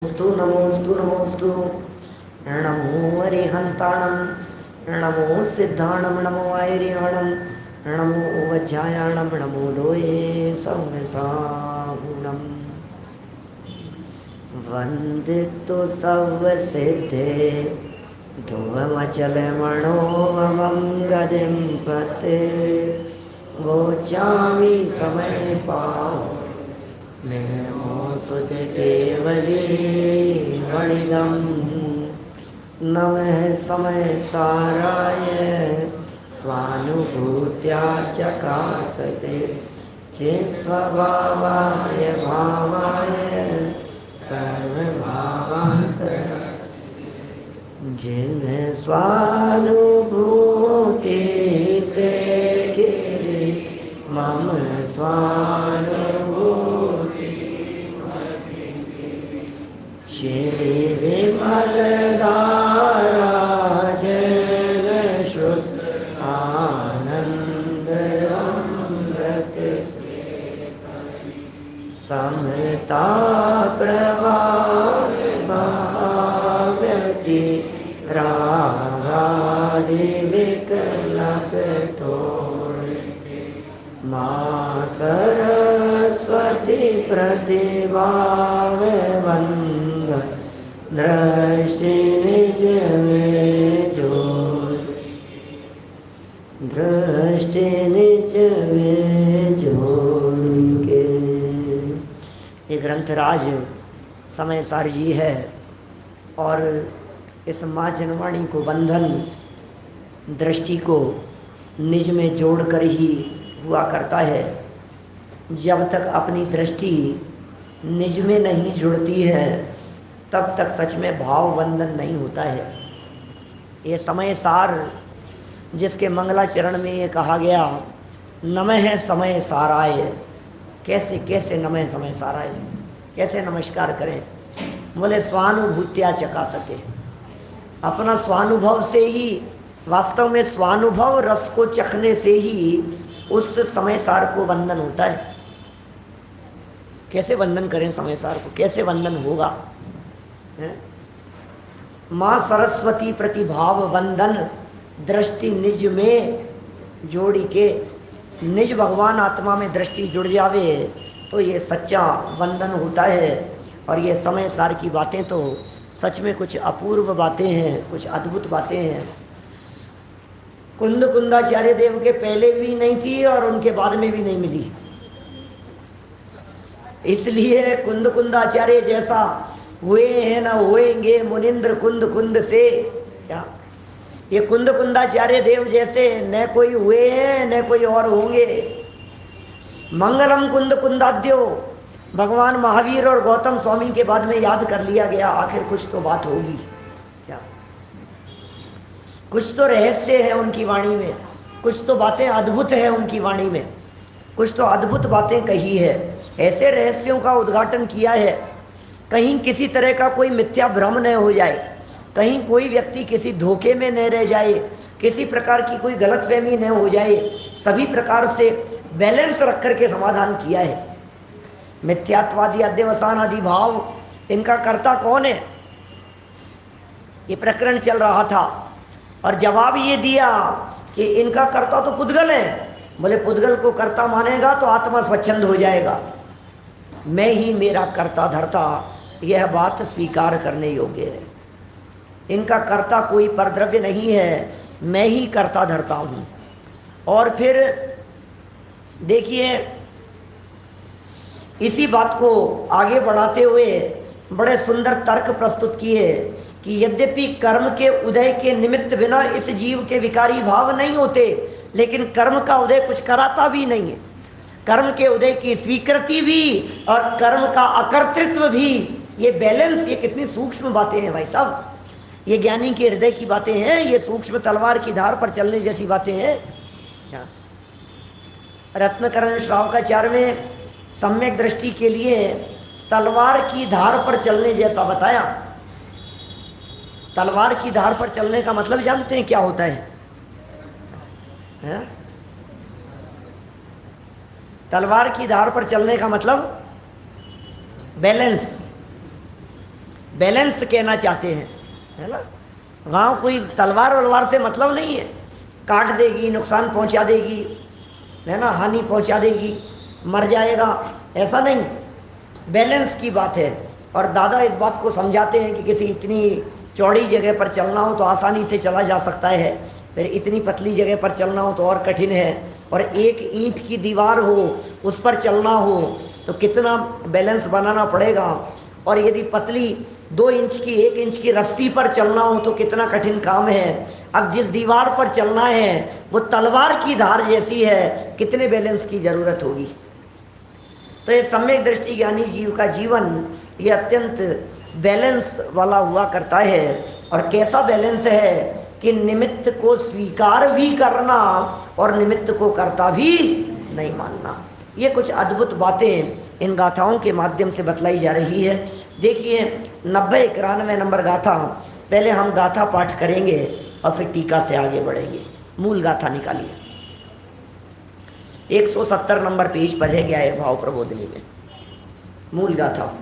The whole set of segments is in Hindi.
नमोस्तु नमोस्तु नमोस्तु। नमो अरिहंताणं, नमो सिद्धाणं, नमो आयर्याणं, नमो वज्रायाणं, नमो लोये संसाहुणम्। वंदितो सर्वसिद्धे ध्रुवमचलमणोमं गतिं पते। गोचामि समय पाव मेमो सुत केवली वणिदं। नमः समय साराय स्वानुभूत्या चकासते। चेत् स्वभावाय भावाय सर्वभावान्तर। जिन स्वानुभूति से गिरी मम स्वानुभूति। श्री विमल धारा जन श्रुत आनंद अमृत समता प्रवाह भावती। रागादि विकलप तोड़ माँ सरस्वती प्रतिभाव बंद। दृष्टि निज में जोड़, दृष्टि निज में जोड़ के। ये ग्रंथराज समय सार जी है और इस माँ जनवाणी को बंधन दृष्टि को निज में जोड़कर ही हुआ करता है। जब तक अपनी दृष्टि निज में नहीं जुड़ती है तब तक सच में भाव बंधन नहीं होता है। ये समय सार जिसके मंगलाचरण में ये कहा गया नमः समय साराय। कैसे कैसे नमः समय साराय, कैसे नमस्कार करें? बोले स्वानुभूत्या चका सके। अपना स्वानुभव से ही, वास्तव में स्वानुभव रस को चखने से ही उस समय सार को वंदन होता है। कैसे वंदन करें समय सार को, कैसे वंदन होगा? माँ सरस्वती प्रतिभाव वंदन दृष्टि निज में जोड़ी के। निज भगवान आत्मा में दृष्टि जुड़ जावे तो ये सच्चा वंदन होता है। और ये समय सार की बातें तो सच में कुछ अपूर्व बातें हैं, कुछ अद्भुत बातें हैं। कुंद कुंदाचार्य देव के पहले भी नहीं थी और उनके बाद में भी नहीं मिली। इसलिए कुंद कुंदाचार्य जैसा हुए हैं ना होएंगे मुनिंद्र कुंद कुंद से। क्या ये कुंद कुंदाचार्य देव जैसे न कोई हुए हैं न कोई और होंगे। मंगलम कुंद कुंदाद्यो भगवान महावीर और गौतम स्वामी के बाद में याद कर लिया गया। आखिर कुछ तो बात होगी क्या? कुछ तो रहस्य है उनकी वाणी में, कुछ तो बातें अद्भुत है उनकी वाणी में, कुछ तो अद्भुत बातें कही है। ऐसे रहस्यों का उद्घाटन किया है कहीं किसी तरह का कोई मिथ्या भ्रम न हो जाए, कहीं कोई व्यक्ति किसी धोखे में न रह जाए, किसी प्रकार की कोई गलतफहमी न हो जाए। सभी प्रकार से बैलेंस रख करके समाधान किया है। मिथ्यात्वादी अध्यवसान आदि भाव इनका कर्ता कौन है? ये प्रकरण चल रहा था और जवाब ये दिया कि इनका कर्ता तो पुद्गल है। बोले पुद्गल को कर्ता मानेगा तो आत्मा स्वच्छंद हो जाएगा। मैं ही मेरा कर्ता धर्ता, यह बात स्वीकार करने योग्य है। इनका कर्ता कोई परद्रव्य नहीं है, मैं ही कर्ता धर्ता हूँ। और फिर देखिए इसी बात को आगे बढ़ाते हुए बड़े सुंदर तर्क प्रस्तुत किए कि यद्यपि कर्म के उदय के निमित्त बिना इस जीव के विकारी भाव नहीं होते, लेकिन कर्म का उदय कुछ कराता भी नहीं है। कर्म के उदय की स्वीकृति भी और कर्म का अकर्तृत्व भी, ये बैलेंस, ये कितनी सूक्ष्म बातें हैं भाई साहब। ये ज्ञानी के हृदय की बातें हैं, ये सूक्ष्म तलवार की धार पर चलने जैसी बातें हैं। क्या रत्नकरण श्रावकाचार्य में सम्यक दृष्टि के लिए तलवार की धार पर चलने जैसा बताया। तलवार की धार पर चलने का मतलब जानते हैं क्या होता है? तलवार की धार पर चलने का मतलब बैलेंस। बैलेंस कहना चाहते हैं, है ना। वहाँ कोई तलवार वलवार से मतलब नहीं है, काट देगी, नुकसान पहुँचा देगी, है ना, हानि पहुँचा देगी, मर जाएगा, ऐसा नहीं। बैलेंस की बात है। और दादा इस बात को समझाते हैं कि किसी इतनी चौड़ी जगह पर चलना हो तो आसानी से चला जा सकता है, फिर इतनी पतली जगह पर चलना हो तो और कठिन है, और एक ईंट की दीवार हो उस पर चलना हो तो कितना बैलेंस बनाना पड़ेगा, और यदि पतली 2 इंच की 1 इंच की रस्सी पर चलना हो तो कितना कठिन काम है। अब जिस दीवार पर चलना है वो तलवार की धार जैसी है, कितने बैलेंस की ज़रूरत होगी। तो ये सम्यक दृष्टि ज्ञानी जीव का जीवन ये अत्यंत बैलेंस वाला हुआ करता है। और कैसा बैलेंस है कि निमित्त को स्वीकार भी करना और निमित्त को कर्ता भी नहीं मानना। ये कुछ अद्भुत बातें इन गाथाओं के माध्यम से बतलाई जा रही है। देखिए 90-91 नंबर गाथा, पहले हम गाथा पाठ करेंगे और फिर टीका से आगे बढ़ेंगे। मूल गाथा निकालिए, 170 नंबर पेज पर है, क्या है भाव प्रबोधिनी में मूल गाथा।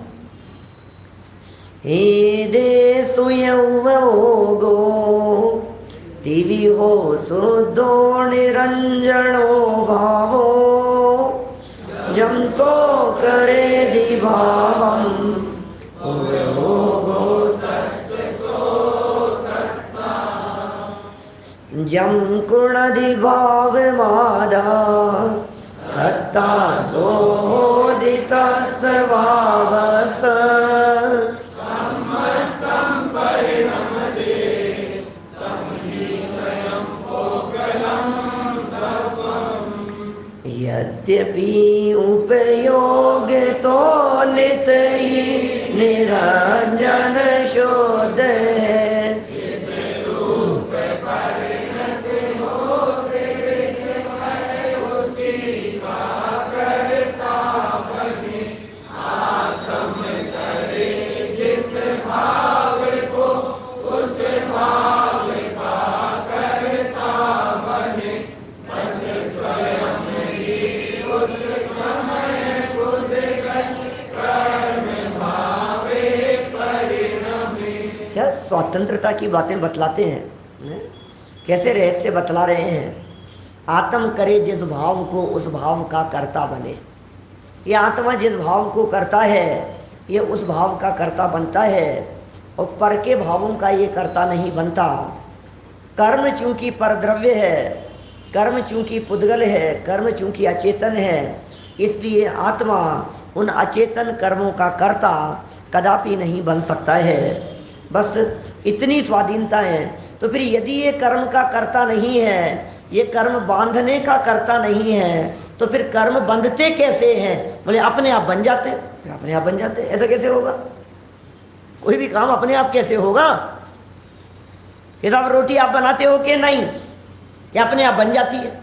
हे देसु यौवोगो दिवि हो शुद्धो निरंजनो भावो जम सो करे दिभावम जम कुणदिभाव मादा हत्ता सोदितस् भावस यद्यपि उपयोग तो नित ही निरंजन शोध है, स्वतंत्रता की बातें बतलाते हैं। कैसे रहस्य बतला रहे हैं। आत्म करे जिस भाव को उस भाव का कर्ता बने। ये आत्मा जिस भाव को करता है ये उस भाव का कर्ता बनता है, और पर के भावों का ये कर्ता नहीं बनता। कर्म चूँकि परद्रव्य है, कर्म चूँकि पुद्गल है, कर्म चूँकि अचेतन है, इसलिए आत्मा उन अचेतन कर्मों का कर्ता कदापि नहीं बन सकता है। बस इतनी स्वाधीनता है। तो फिर यदि ये कर्म का कर्ता नहीं है, ये कर्म बांधने का कर्ता नहीं है, तो फिर कर्म बंधते कैसे हैं? बोले अपने आप बन जाते, अपने आप बन जाते। ऐसा कैसे होगा? कोई भी काम अपने आप कैसे होगा? कि साहब रोटी आप बनाते हो कि नहीं, क्या अपने आप बन जाती है?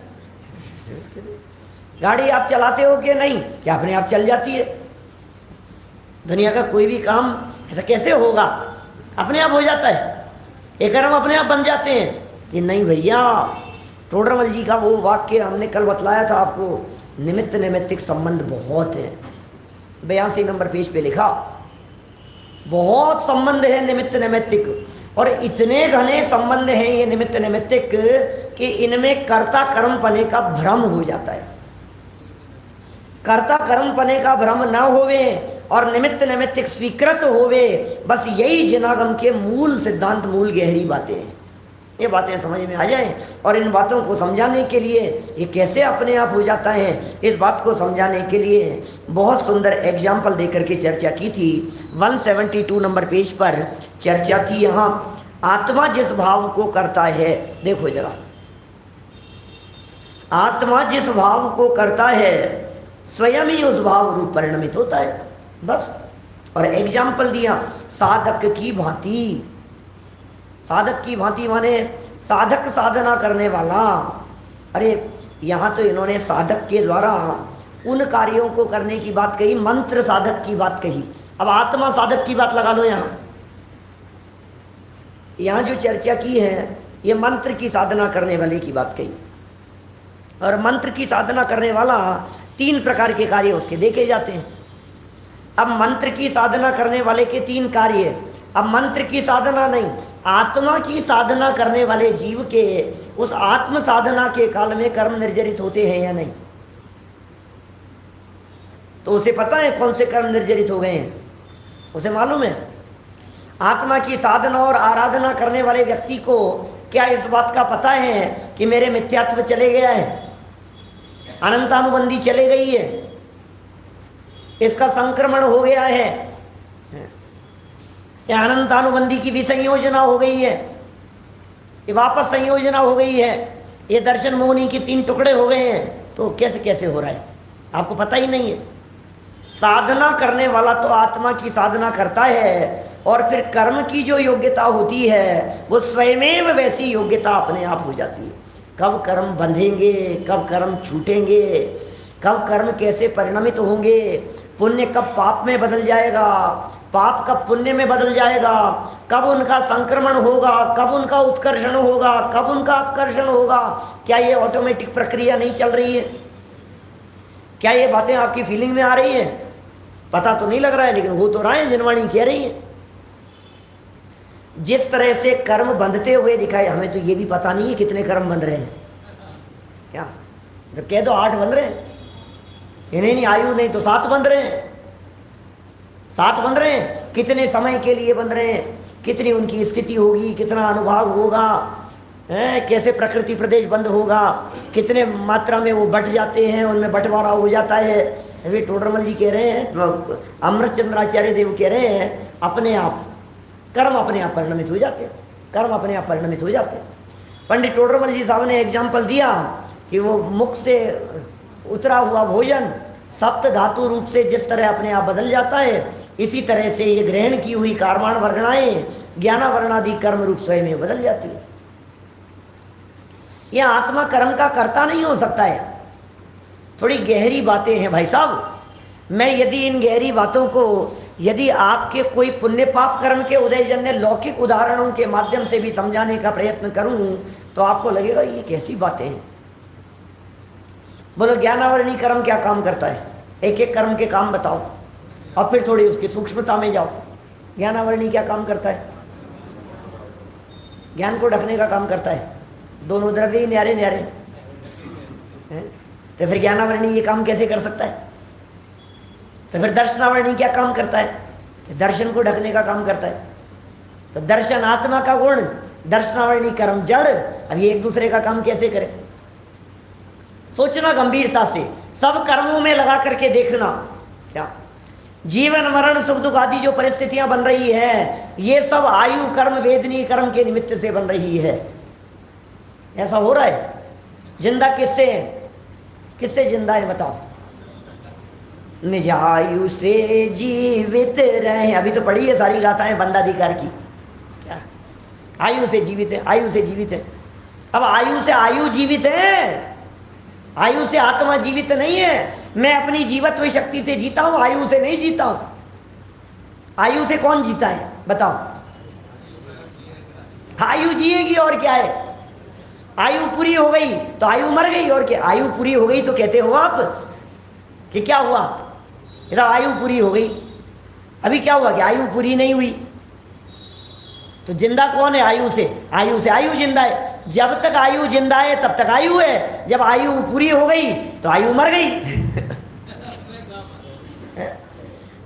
गाड़ी आप चलाते हो कि नहीं, क्या अपने आप चल जाती है? दुनिया का कोई भी काम ऐसा कैसे होगा? अपने आप हो जाता है। ये कर्म अपने आप बन जाते हैं कि नहीं भैया। टोडरमल जी का वो वाक्य हमने कल बतलाया था आपको, निमित्त नैमित्तिक संबंध बहुत है। 82 नंबर पेज पे लिखा, बहुत संबंध है निमित्त नैमित्तिक, और इतने घने संबंध हैं ये निमित्त नैमित्तिक कि इनमें कर्ता कर्म पने का भ्रम हो जाता है। कर्ता कर्म पने का भ्रम न होवे और निमित्त नैमित्तिक स्वीकृत होवे, बस यही जिनागम के मूल सिद्धांत, मूल गहरी बातें हैं। ये बातें समझ में आ जाएं, और इन बातों को समझाने के लिए ये कैसे अपने आप हो जाता है, इस बात को समझाने के लिए बहुत सुंदर एग्जाम्पल देकर के चर्चा की थी। 172 नंबर पेज पर चर्चा थी। यहाँ आत्मा जिस भाव को करता है, देखो जरा, आत्मा जिस भाव को करता है स्वयं ही उस भाव रूप परिणमित होता है, बस। और एग्जाम्पल दिया साधक की भांति। साधक की भांति माने साधक साधना करने वाला। अरे यहाँ तो इन्होंने साधक के द्वारा उन कार्यों को करने की बात कही, मंत्र साधक की बात कही। अब आत्मा साधक की बात लगा लो। यहाँ जो चर्चा की है ये मंत्र की साधना करने वाले की बात कही, और मंत्र की साधना करने वाला 3 प्रकार के कार्य उसके देखे जाते हैं। अब मंत्र की साधना करने वाले के 3 कार्य, अब मंत्र की साधना नहीं, आत्मा की साधना करने वाले जीव के उस आत्म साधना के काल में कर्म निर्जरित होते हैं या नहीं? तो उसे पता है कौन से कर्म निर्जरित हो गए हैं, उसे मालूम है। आत्मा की साधना और आराधना करने वाले व्यक्ति को क्या इस बात का पता है कि मेरे मिथ्यात्व चले गया है, अनंतानुबंधी चले गई है, इसका संक्रमण हो गया है, या अनंतानुबंधी की भी संयोजना हो गई है, ये वापस संयोजना हो गई है, ये दर्शन मोहनी के 3 टुकड़े हो गए हैं, तो कैसे कैसे हो रहा है आपको पता ही नहीं है। साधना करने वाला तो आत्मा की साधना करता है, और फिर कर्म की जो योग्यता होती है वो स्वयमेव वैसी योग्यता अपने आप हो जाती है। कब कर्म बंधेंगे, कब कर्म छूटेंगे, कब कर्म कैसे परिणमित होंगे, पुण्य कब पाप में बदल जाएगा, पाप कब पुण्य में बदल जाएगा, कब उनका संक्रमण होगा, कब उनका उत्कर्षण होगा, कब उनका अपकर्षण होगा, क्या ये ऑटोमेटिक प्रक्रिया नहीं चल रही है? क्या ये बातें आपकी फीलिंग में आ रही है? पता तो नहीं लग रहा है, लेकिन हो तो रहा है, जिनवाणी कह रही है। जिस तरह से कर्म बंधते हुए दिखाए, हमें तो ये भी पता नहीं है कितने कर्म बंध रहे हैं। क्या तो कह दो 8 बन रहे हैं, इन्हें नहीं आयु नहीं तो 7 बन रहे हैं, 7 बन रहे हैं। कितने समय के लिए बन रहे हैं, कितनी उनकी स्थिति होगी, कितना अनुभव होगा, कैसे प्रकृति प्रदेश बंद होगा, कितने मात्रा में वो बट जाते हैं, उनमें बंटवारा हो जाता है। अभी टोडरमल जी कह रहे हैं, अमृत चंद्राचार्य देव कह रहे हैं, अपने आप कर्म अपने आप परिणमित हो जाते हैं, कर्म अपने आप परिणमित हो जाते हैं। पंडित टोडरमल जी साहब ने एग्जाम्पल दिया कि वो मुख से उतरा हुआ भोजन सप्त धातु रूप से जिस तरह अपने आप बदल जाता है, इसी तरह से ये ग्रहण की हुई कार्माण वर्गणाएं ज्ञानावरणादि कर्म रूप स्वयं में बदल जाती है। यह आत्मा कर्म का कर्ता नहीं हो सकता है। थोड़ी गहरी बातें हैं भाई साहब। मैं यदि इन गहरी बातों को यदि आपके कोई पुण्य पाप कर्म के उदयजन्य लौकिक उदाहरणों के माध्यम से भी समझाने का प्रयत्न करूं तो आपको लगेगा ये कैसी बातें हैं। बोलो ज्ञानावरणी कर्म क्या काम करता है, एक एक कर्म के काम बताओ और फिर थोड़ी उसकी सूक्ष्मता में जाओ। ज्ञानावरणी क्या काम करता है? ज्ञान को ढकने का काम करता है। दोनों द्रव्य ही न्यारे न्यारे हैं, तो फिर ज्ञानावरणी ये काम कैसे कर सकता है? तो फिर दर्शनावरणी क्या काम करता है? दर्शन को ढकने का काम करता है। तो दर्शन आत्मा का गुण, दर्शनावरणी कर्म जड़। अब ये एक दूसरे का काम कैसे करे? सोचना गंभीरता से, सब कर्मों में लगा करके देखना। क्या जीवन मरण सुख दुख आदि जो परिस्थितियां बन रही है, ये सब आयु कर्म वेदनीय कर्म के निमित्त से बन रही है। ऐसा हो रहा है। जिंदा किससे है? किससे जिंदा है बताओ? निज आयु से जीवित रहे। अभी तो पढ़ी है सारी गाथाएं बंदाधिकार की। क्या आयु से जीवित है, आयु से जीवित है। अब आयु से आयु जीवित है, आयु से आत्मा जीवित नहीं है। मैं अपनी जीवत्व शक्ति से जीता हूं, आयु से नहीं जीता हूं। आयु से कौन जीता है बताओ? आयु जिएगी और क्या है? आयु पूरी हो गई तो आयु मर गई और क्या? आयु पूरी हो गई तो कहते हो आप कि क्या हुआ? इधर आयु पूरी हो गई। अभी क्या हुआ कि आयु पूरी नहीं हुई। तो जिंदा कौन है? आयु से। आयु से आयु जिंदा है। जब तक आयु जिंदा है तब तक आयु है। जब आयु पूरी हो गई तो आयु मर गई।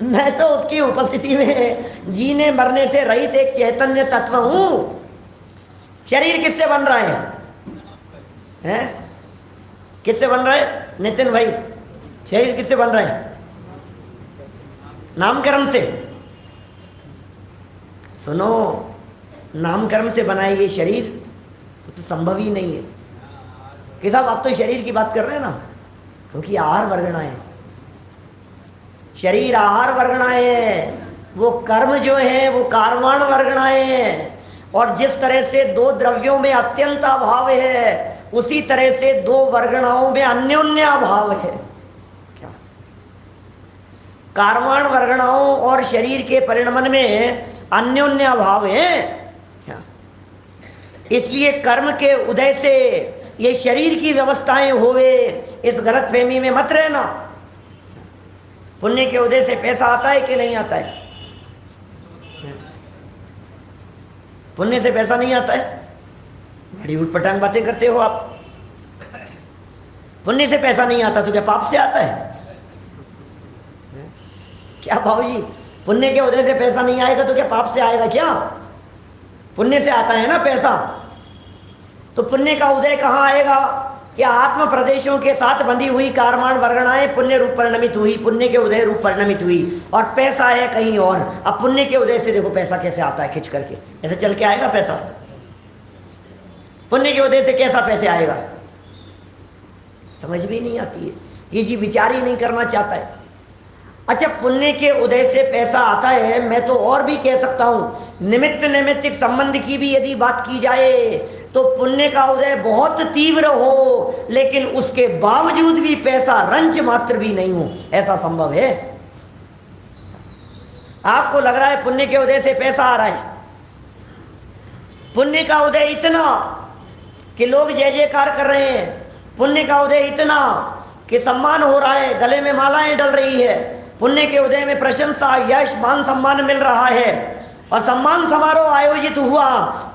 मैं तो उसकी उपस्थिति में जीने मरने से रहित एक चैतन्य तत्व हूं। शरीर किससे बन रहा है? किससे बन रहा है नितिन भाई? शरीर किससे बन रहा है? नामकर्म से। सुनो, नामकर्म से बनाए ये शरीर तो संभव ही नहीं है कि साहब आप तो शरीर की बात कर रहे हैं ना, क्योंकि आहार वर्गणाएं है। शरीर आहार वर्गणाएं है, वो कर्म जो है वो कार्माण वर्गणाएं हैं। और जिस तरह से 2 द्रव्यों में अत्यंत अभाव है, उसी तरह से 2 वर्गणाओं में अन्योन्य अभाव है। क्या कार्माण वर्गणाओं और शरीर के परिणमन में अन्योन्य अभाव है क्या? इसलिए कर्म के उदय से ये शरीर की व्यवस्थाएं होवे, इस गलतफहमी में मत रहना। पुण्य के उदय से पैसा आता है कि नहीं आता है? पुण्य से पैसा नहीं आता है? बड़ी उटपटांग बातें करते हो आप। पुण्य से पैसा नहीं आता तो क्या पाप से आता है? क्या भाऊजी, पुण्य के उदय से पैसा नहीं आएगा तो क्या पाप से आएगा क्या? पुण्य से आता है ना पैसा। तो पुण्य का उदय कहाँ आएगा कि आत्म प्रदेशों के साथ बंधी हुई कारमान वर्गणाएं पुण्य रूप परिणमित हुई, पुण्य के उदय रूप परिणमित हुई, और पैसा है कहीं और। अब पुण्य के उदय से देखो पैसा कैसे आता है, खिंच करके ऐसे चल के आएगा पैसा? पुण्य के उदय से कैसा पैसे आएगा? समझ भी नहीं आती है, किसी विचार ही नहीं करना चाहता है। अच्छा, पुण्य के उदय से पैसा आता है, मैं तो और भी कह सकता हूं, निमित्त नैमित्तिक संबंध की भी यदि बात की जाए तो पुण्य का उदय बहुत तीव्र हो लेकिन उसके बावजूद भी पैसा रंच मात्र भी नहीं हो, ऐसा संभव है? आपको लग रहा है पुण्य के उदय से पैसा आ रहा है? पुण्य का उदय इतना कि लोग जय जयकार कर रहे हैं, पुण्य का उदय इतना कि सम्मान हो रहा है, गले में मालाएं डल रही है, पुण्य के उदय में प्रशंसा, यश, मान सम्मान मिल रहा है, और सम्मान समारोह आयोजित हुआ,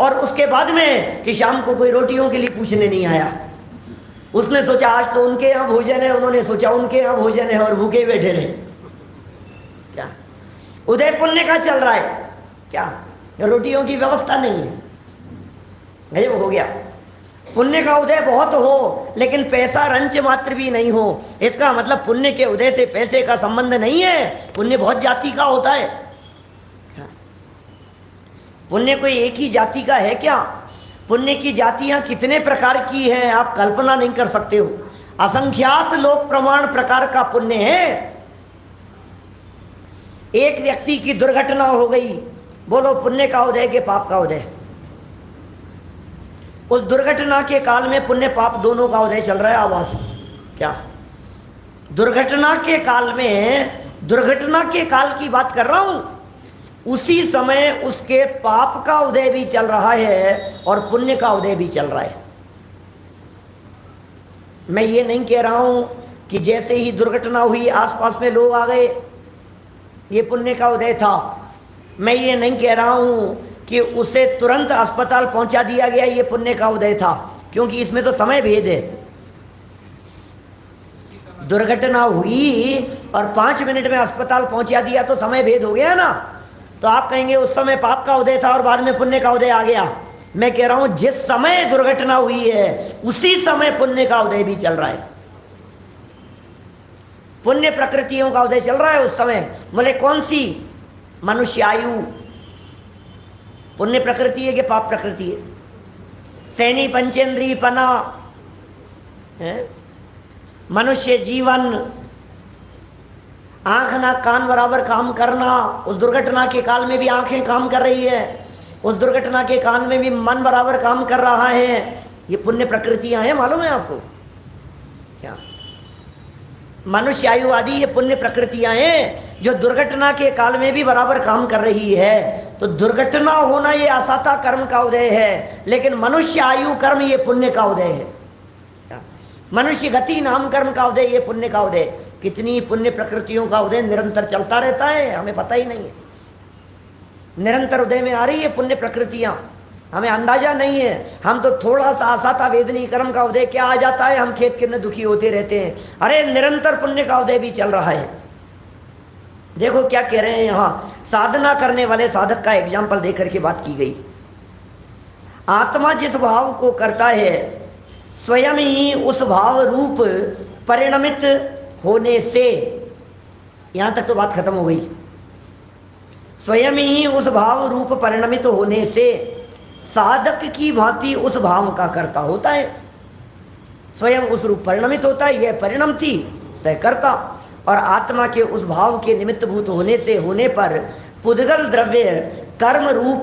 और उसके बाद में कि शाम को कोई रोटियों के लिए पूछने नहीं आया। उसने सोचा आज तो उनके यहाँ भोजन है, उन्होंने सोचा उनके यहाँ भोजन है, और भूखे बैठे रहे। क्या उदय पुण्य का चल रहा है? क्या रोटियों की व्यवस्था नहीं है? गजब हो गया। पुण्य का उदय बहुत हो लेकिन पैसा रंच मात्र भी नहीं हो, इसका मतलब पुण्य के उदय से पैसे का संबंध नहीं है। पुण्य बहुत जाति का होता है। पुण्य कोई एक ही जाति का है क्या? पुण्य की जातियां कितने प्रकार की हैं आप कल्पना नहीं कर सकते हो। असंख्यात लोक प्रमाण प्रकार का पुण्य है। एक व्यक्ति की दुर्घटना हो गई, बोलो पुण्य का उदय के पाप का उदय? उस दुर्घटना के काल में पुण्य पाप दोनों का उदय चल रहा है आवास। क्या दुर्घटना के काल में, दुर्घटना के काल की बात कर रहा हूं, उसी समय उसके पाप का उदय भी चल रहा है और पुण्य का उदय भी चल रहा है। मैं ये नहीं कह रहा हूं कि जैसे ही दुर्घटना हुई आसपास में लोग आ गए, ये पुण्य का उदय था। मैं ये नहीं कह रहा हूं कि उसे तुरंत अस्पताल पहुंचा दिया गया, ये पुण्य का उदय था, क्योंकि इसमें तो समय भेद है। दुर्घटना हुई और 5 मिनट में अस्पताल पहुंचा दिया तो समय भेद हो गया ना। तो आप कहेंगे उस समय पाप का उदय था और बाद में पुण्य का उदय आ गया। मैं कह रहा हूं जिस समय दुर्घटना हुई है उसी समय पुण्य का उदय भी चल रहा है। पुण्य प्रकृतियों का उदय चल रहा है उस समय। बोले कौन सी? मनुष्य आयु पुण्य प्रकृति है कि पाप प्रकृति है? सैनी पंचेंद्रिय पना है, मनुष्य जीवन, आंख ना कान बराबर काम करना। उस दुर्घटना के काल में भी आंखें काम कर रही है, उस दुर्घटना के काल में भी मन बराबर काम कर रहा है। ये पुण्य प्रकृतियां हैं, मालूम है आपको? क्या मनुष्य आयु आदि ये पुण्य प्रकृतियां हैं जो दुर्घटना के काल में भी बराबर काम कर रही है। तो दुर्घटना होना ये असाता कर्म का उदय है, लेकिन मनुष्य आयु कर्म ये पुण्य का उदय है। मनुष्य गति नाम कर्म का उदय ये पुण्य का उदय। कितनी पुण्य प्रकृतियों का उदय निरंतर चलता रहता है, हमें पता ही नहीं है। निरंतर उदय में आ रही है पुण्य प्रकृतियां, हमें अंदाजा नहीं है। हम तो थोड़ा सा आसाता वेदनी कर्म का उदय क्या आ जाता है, हम खेत कितने दुखी होते रहते हैं। अरे निरंतर पुण्य का उदय भी चल रहा है। देखो क्या कह रहे हैं यहाँ, साधना करने वाले साधक का एग्जाम्पल देकर के बात की गई। आत्मा जिस भाव को करता है स्वयं ही उस भाव रूप परिणमित होने से, यहाँ तक तो बात खत्म हो गई। स्वयं ही उस भाव रूप परिणमित होने से साधक की भांति उस भाव का कर्ता होता है। स्वयं उस रूप परिणमित होता है, यह परिणमति सहकर्ता। और आत्मा के उस भाव के निमित्तभूत होने से, होने पर पुद्गल द्रव्य कर्म रूप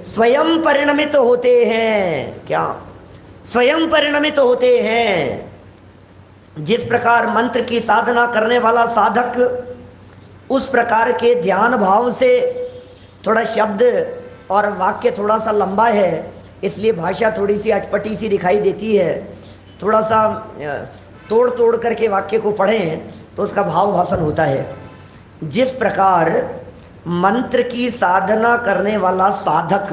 स्वयं परिणमित होते हैं। क्या स्वयं परिणमित होते हैं? जिस प्रकार मंत्र की साधना करने वाला साधक उस प्रकार के ध्यान भाव से, थोड़ा शब्द और वाक्य थोड़ा सा लंबा है इसलिए भाषा थोड़ी सी अटपटी सी दिखाई देती है, थोड़ा सा तोड़ तोड़ करके वाक्य को पढ़ें तो उसका भाव भाषण होता है। जिस प्रकार मंत्र की साधना करने वाला साधक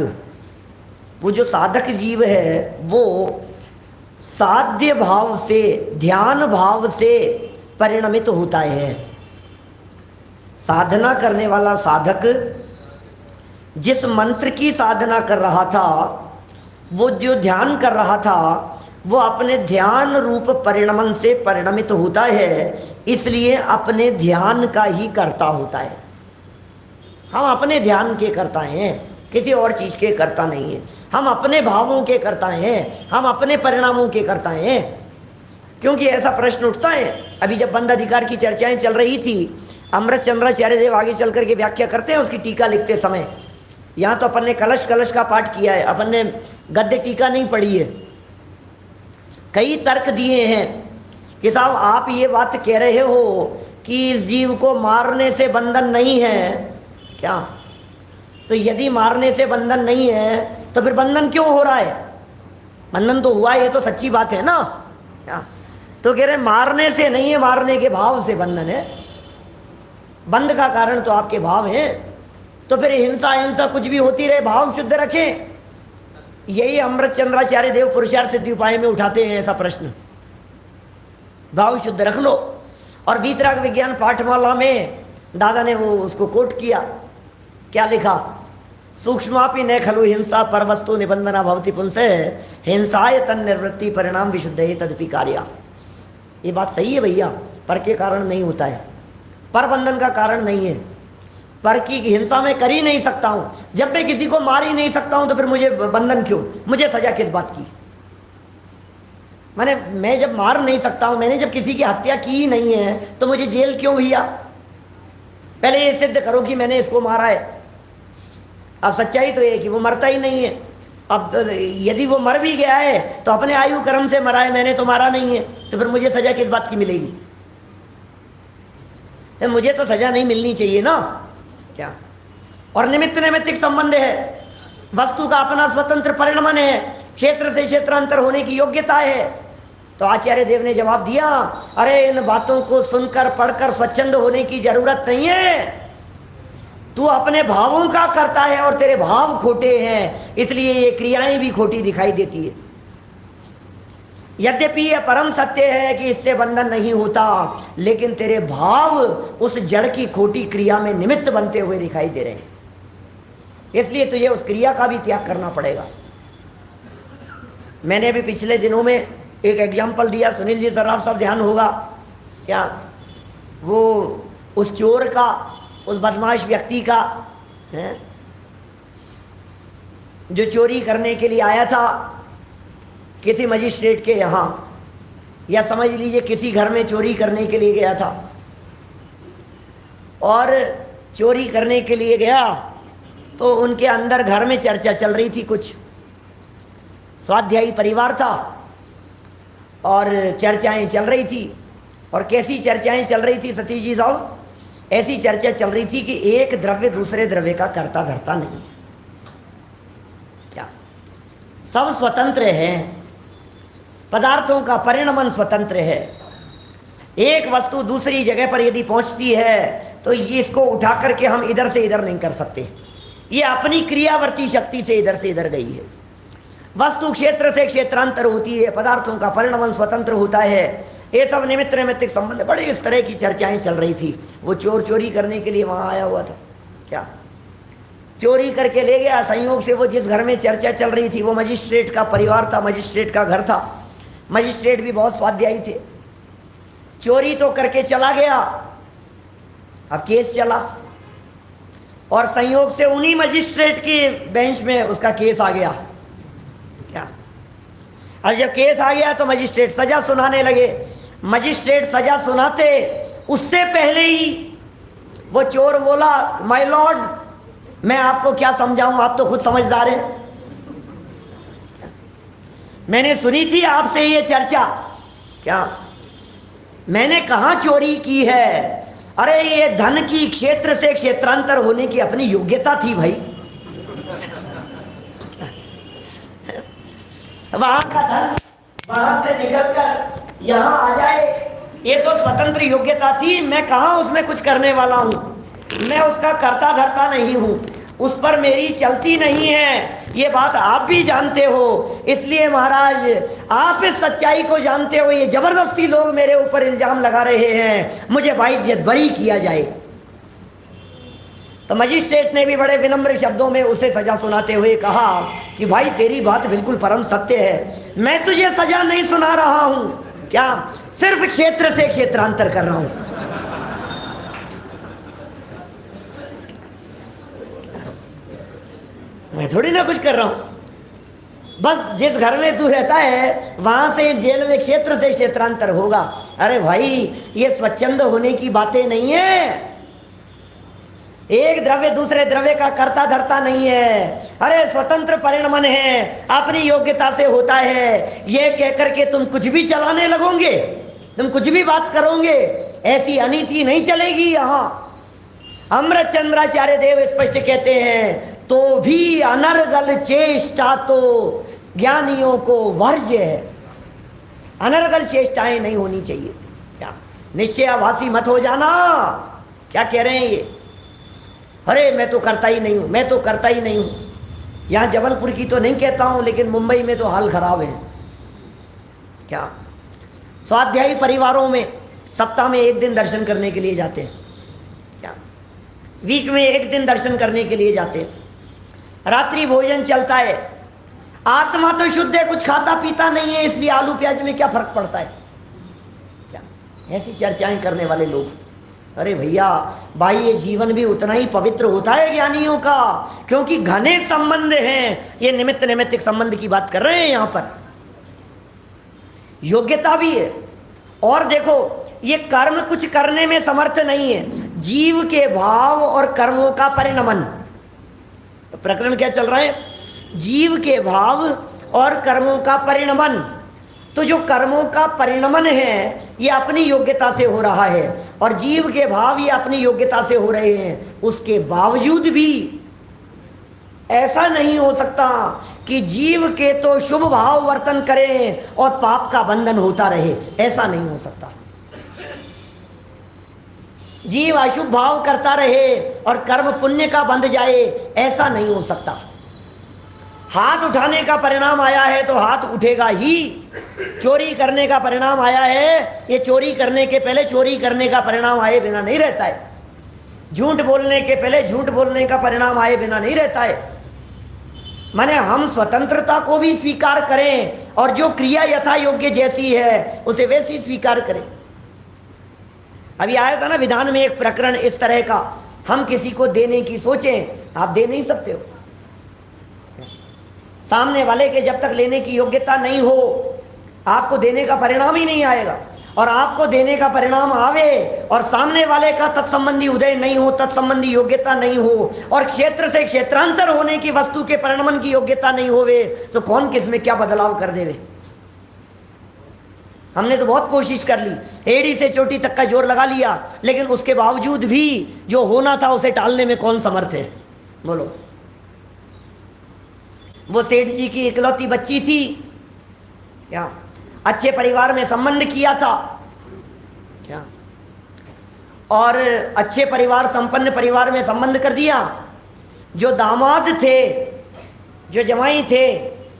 वो जो साधक जीव है वो साध्य भाव से, ध्यान भाव से परिणमित होता है। साधना करने वाला साधक जिस मंत्र की साधना कर रहा था, वो जो ध्यान कर रहा था, वो अपने ध्यान रूप परिणमन से परिणमित होता है, इसलिए अपने ध्यान का ही करता होता है। हम अपने ध्यान के करता हैं, किसी और चीज़ के करता नहीं है। हम अपने भावों के करता हैं, हम अपने परिणामों के करता हैं। क्योंकि ऐसा प्रश्न उठता है, अभी जब बंद अधिकार की चर्चाएं चल रही थी, अमृत चंद्राचार्य देव आगे चल करके व्याख्या करते हैं उसकी टीका लिखते समय। यहाँ तो अपन ने कलश कलश का पाठ किया है, अपन ने गद्य टीका नहीं पढ़ी है। कई तर्क दिए हैं कि साहब आप ये बात कह रहे हो कि इस जीव को मारने से बंधन नहीं है क्या? तो यदि मारने से बंधन नहीं है तो फिर बंधन क्यों हो रहा है? बंधन तो हुआ है, ये तो सच्ची बात है ना क्या? तो कह रहे मारने से नहीं है, मारने के भाव से बंधन है। बंध का कारण तो आपके भाव हैं। तो फिर हिंसा हिंसा कुछ भी होती रहे, भाव शुद्ध रखें। यही अमृत चंद्राचार्य देव पुरुषार्थ सिद्धि उपाय में उठाते हैं ऐसा प्रश्न, भाव शुद्ध रख लो। और वीतराग विज्ञान पाठमाला में दादा ने वो उसको कोट किया, क्या लिखा? सूक्ष्मापि न खलु हिंसा पर वस्तु निबंधना भवति पुंसे हिंसाय तन निर्वृत्ति परिणाम विशुद्ध है तदपि कार्या। ये बात सही है भैया, पर के कारण नहीं होता है, पर बंधन का कारण नहीं है। पर की हिंसा मैं कर ही नहीं सकता हूँ, जब मैं किसी को मार ही नहीं सकता हूँ तो फिर मुझे बंधन क्यों? मुझे सजा किस बात की? मैं जब मार नहीं सकता हूँ, मैंने जब किसी की हत्या की ही नहीं है तो मुझे जेल क्यों भैया? पहले ये सिद्ध करो कि मैंने इसको मारा है। अब सच्चाई तो ये कि वो मरता ही नहीं है। अब यदि वो मर भी गया है तो अपने आयु कर्म से मरा है, मैंने तो मारा नहीं है, तो फिर मुझे सजा किस बात की मिलेगी? मुझे तो सजा नहीं मिलनी चाहिए ना क्या? और निमित्त नैमित्तिक संबंध है, वस्तु का अपना स्वतंत्र परिणमन है, क्षेत्र से क्षेत्रांतर होने की योग्यता है। तो आचार्य देव ने जवाब दिया, अरे इन बातों को सुनकर पढ़कर स्वच्छंद होने की जरूरत नहीं है। तू अपने भावों का करता है और तेरे भाव खोटे हैं, इसलिए ये क्रियाएं भी खोटी दिखाई देती है। यद्यपि यह परम सत्य है कि इससे बंधन नहीं होता, लेकिन तेरे भाव उस जड़ की खोटी क्रिया में निमित्त बनते हुए दिखाई दे रहे हैं, इसलिए तुझे उस क्रिया का भी त्याग करना पड़ेगा। मैंने अभी पिछले दिनों में एक एग्जाम्पल दिया, सुनील जी सर्राफ साहब ध्यान होगा क्या? वो उस चोर का, उस बदमाश व्यक्ति का है जो चोरी करने के लिए आया था किसी मजिस्ट्रेट के यहाँ, या समझ लीजिए किसी घर में चोरी करने के लिए गया था। और चोरी करने के लिए गया तो उनके अंदर घर में चर्चा चल रही थी, कुछ स्वाध्यायी परिवार था और चर्चाएं चल रही थी। और कैसी चर्चाएं चल रही थी सतीश जी साहब? ऐसी चर्चा चल रही थी कि एक द्रव्य दूसरे द्रव्य का कर्ता धर्ता नहीं है क्या? सब स्वतंत्र हैं, पदार्थों का परिणमन स्वतंत्र है। एक वस्तु दूसरी जगह पर यदि पहुंचती है तो ये इसको उठा करके हम इधर से इधर नहीं कर सकते, ये अपनी क्रियावर्ती शक्ति से इधर से इधर गई है। वस्तु क्षेत्र से क्षेत्रांतर होती है, पदार्थों का परिणमन स्वतंत्र होता है। ये सब निमित्त नैमित्तिक संबंध, बड़े इस तरह की चर्चाएं चल रही थी। वो चोर चोरी करने के लिए वहाँ आया हुआ था क्या? चोरी करके ले गया। संयोग से वो जिस घर में चर्चा चल रही थी वो मजिस्ट्रेट का परिवार था, मजिस्ट्रेट का घर था। मजिस्ट्रेट भी बहुत स्वाध्यायी थे। चोरी तो करके चला गया, अब केस चला और संयोग से उन्हीं मजिस्ट्रेट की बेंच में उसका केस आ गया क्या? और जब केस आ गया तो मजिस्ट्रेट सजा सुनाने लगे। मजिस्ट्रेट सजा सुनाते उससे पहले ही वो चोर बोला, माय लॉर्ड मैं आपको क्या समझाऊं, आप तो खुद समझदार हैं। मैंने सुनी थी आपसे ये चर्चा क्या? मैंने कहाँ चोरी की है? अरे ये धन की क्षेत्र से क्षेत्रांतर होने की अपनी योग्यता थी भाई। वहां का धन वहां से निकलकर यहाँ आ जाए, ये तो स्वतंत्र योग्यता थी। मैं कहाँ उसमें कुछ करने वाला हूँ, मैं उसका कर्ता धर्ता नहीं हूँ। उस पर मेरी चलती नहीं है, ये बात आप भी जानते हो। इसलिए महाराज आप इस सच्चाई को जानते हो, ये जबरदस्ती लोग मेरे ऊपर इल्जाम लगा रहे हैं, मुझे बाइज्जत बरी किया जाए। तो मजिस्ट्रेट ने भी बड़े विनम्र शब्दों में उसे सजा सुनाते हुए कहा कि भाई तेरी बात बिल्कुल परम सत्य है, मैं तुझे सजा नहीं सुना रहा हूं, क्या सिर्फ क्षेत्र से क्षेत्रांतर कर रहा हूं। मैं थोड़ी ना कुछ कर रहा हूं, बस जिस घर में तू रहता है वहां से जेल में क्षेत्र से क्षेत्रांतर होगा। अरे भाई ये स्वच्छंद होने की बातें नहीं है, एक द्रव्य दूसरे द्रव्य का कर्ता धर्ता नहीं है। अरे स्वतंत्र परिणमन है, अपनी योग्यता से होता है। ये कहकर के तुम कुछ भी चलाने लगोगे, तुम कुछ भी बात करोगे, ऐसी अनीति नहीं चलेगी। यहाँ अमृत चंद्राचार्य देव स्पष्ट कहते हैं, तो भी अनर्गल चेष्टा तो ज्ञानियों को वर्ज्य है। अनर्गल चेष्टाएं नहीं होनी चाहिए। क्या निश्चयाभासी मत हो जाना। क्या कह रहे हैं ये, अरे मैं तो करता ही नहीं हूं, मैं तो करता ही नहीं हूं। यहाँ जबलपुर की तो नहीं कहता हूं, लेकिन मुंबई में तो हाल खराब है। क्या स्वाध्यायी परिवारों में सप्ताह में एक दिन दर्शन करने के लिए जाते हैं, क्या वीक में एक दिन दर्शन करने के लिए जाते हैं, रात्रि भोजन चलता है, आत्मा तो शुद्ध है, कुछ खाता पीता नहीं है, इसलिए आलू प्याज में क्या फर्क पड़ता है। क्या ऐसी चर्चाएं करने वाले लोग। अरे भैया बाह्य जीवन भी उतना ही पवित्र होता है ज्ञानियों का, क्योंकि घने संबंध हैं। ये निमित्त नैमित्तिक संबंध की बात कर रहे हैं यहाँ पर, योग्यता भी है। और देखो ये कर्म कुछ करने में समर्थ नहीं है, जीव के भाव और कर्मों का परिणमन। तो प्रकरण क्या चल रहा है, जीव के भाव और कर्मों का परिणमन। तो जो कर्मों का परिणमन है ये अपनी योग्यता से हो रहा है, और जीव के भाव ये अपनी योग्यता से हो रहे हैं। उसके बावजूद भी ऐसा नहीं हो सकता कि जीव के तो शुभ भाव वर्तन करें और पाप का बंधन होता रहे, ऐसा नहीं हो सकता। जीव अशुभ भाव करता रहे और कर्म पुण्य का बंध जाए, ऐसा नहीं हो सकता। हाथ उठाने का परिणाम आया है तो हाथ उठेगा ही। चोरी करने का परिणाम आया है, ये चोरी करने के पहले चोरी करने का परिणाम आए बिना नहीं रहता है। झूठ बोलने के पहले झूठ बोलने का परिणाम आए बिना नहीं रहता है। माने हम स्वतंत्रता को भी स्वीकार करें और जो क्रिया यथा योग्य जैसी है उसे वैसी स्वीकार करें। अभी आया था ना विधान में एक प्रकरण इस तरह का, हम किसी को देने की सोचें, आप दे नहीं सकते हो। सामने वाले के जब तक लेने की योग्यता नहीं हो आपको देने का परिणाम ही नहीं आएगा, और आपको देने का परिणाम आवे और सामने वाले का तत्संबंधी उदय नहीं हो, तत्संबंधी योग्यता नहीं हो, और क्षेत्र से क्षेत्रांतर होने की वस्तु के परिणमन की योग्यता नहीं होवे, तो कौन किस में क्या बदलाव कर देवे। हमने तो बहुत कोशिश कर ली, एड़ी से चोटी तक का जोर लगा लिया, लेकिन उसके बावजूद भी जो होना था उसे टालने में कौन समर्थ है, बोलो। वो सेठ जी की इकलौती बच्ची थी, क्या अच्छे परिवार में संबंध किया था, क्या और अच्छे परिवार संपन्न परिवार में संबंध कर दिया। जो दामाद थे, जो जवाई थे,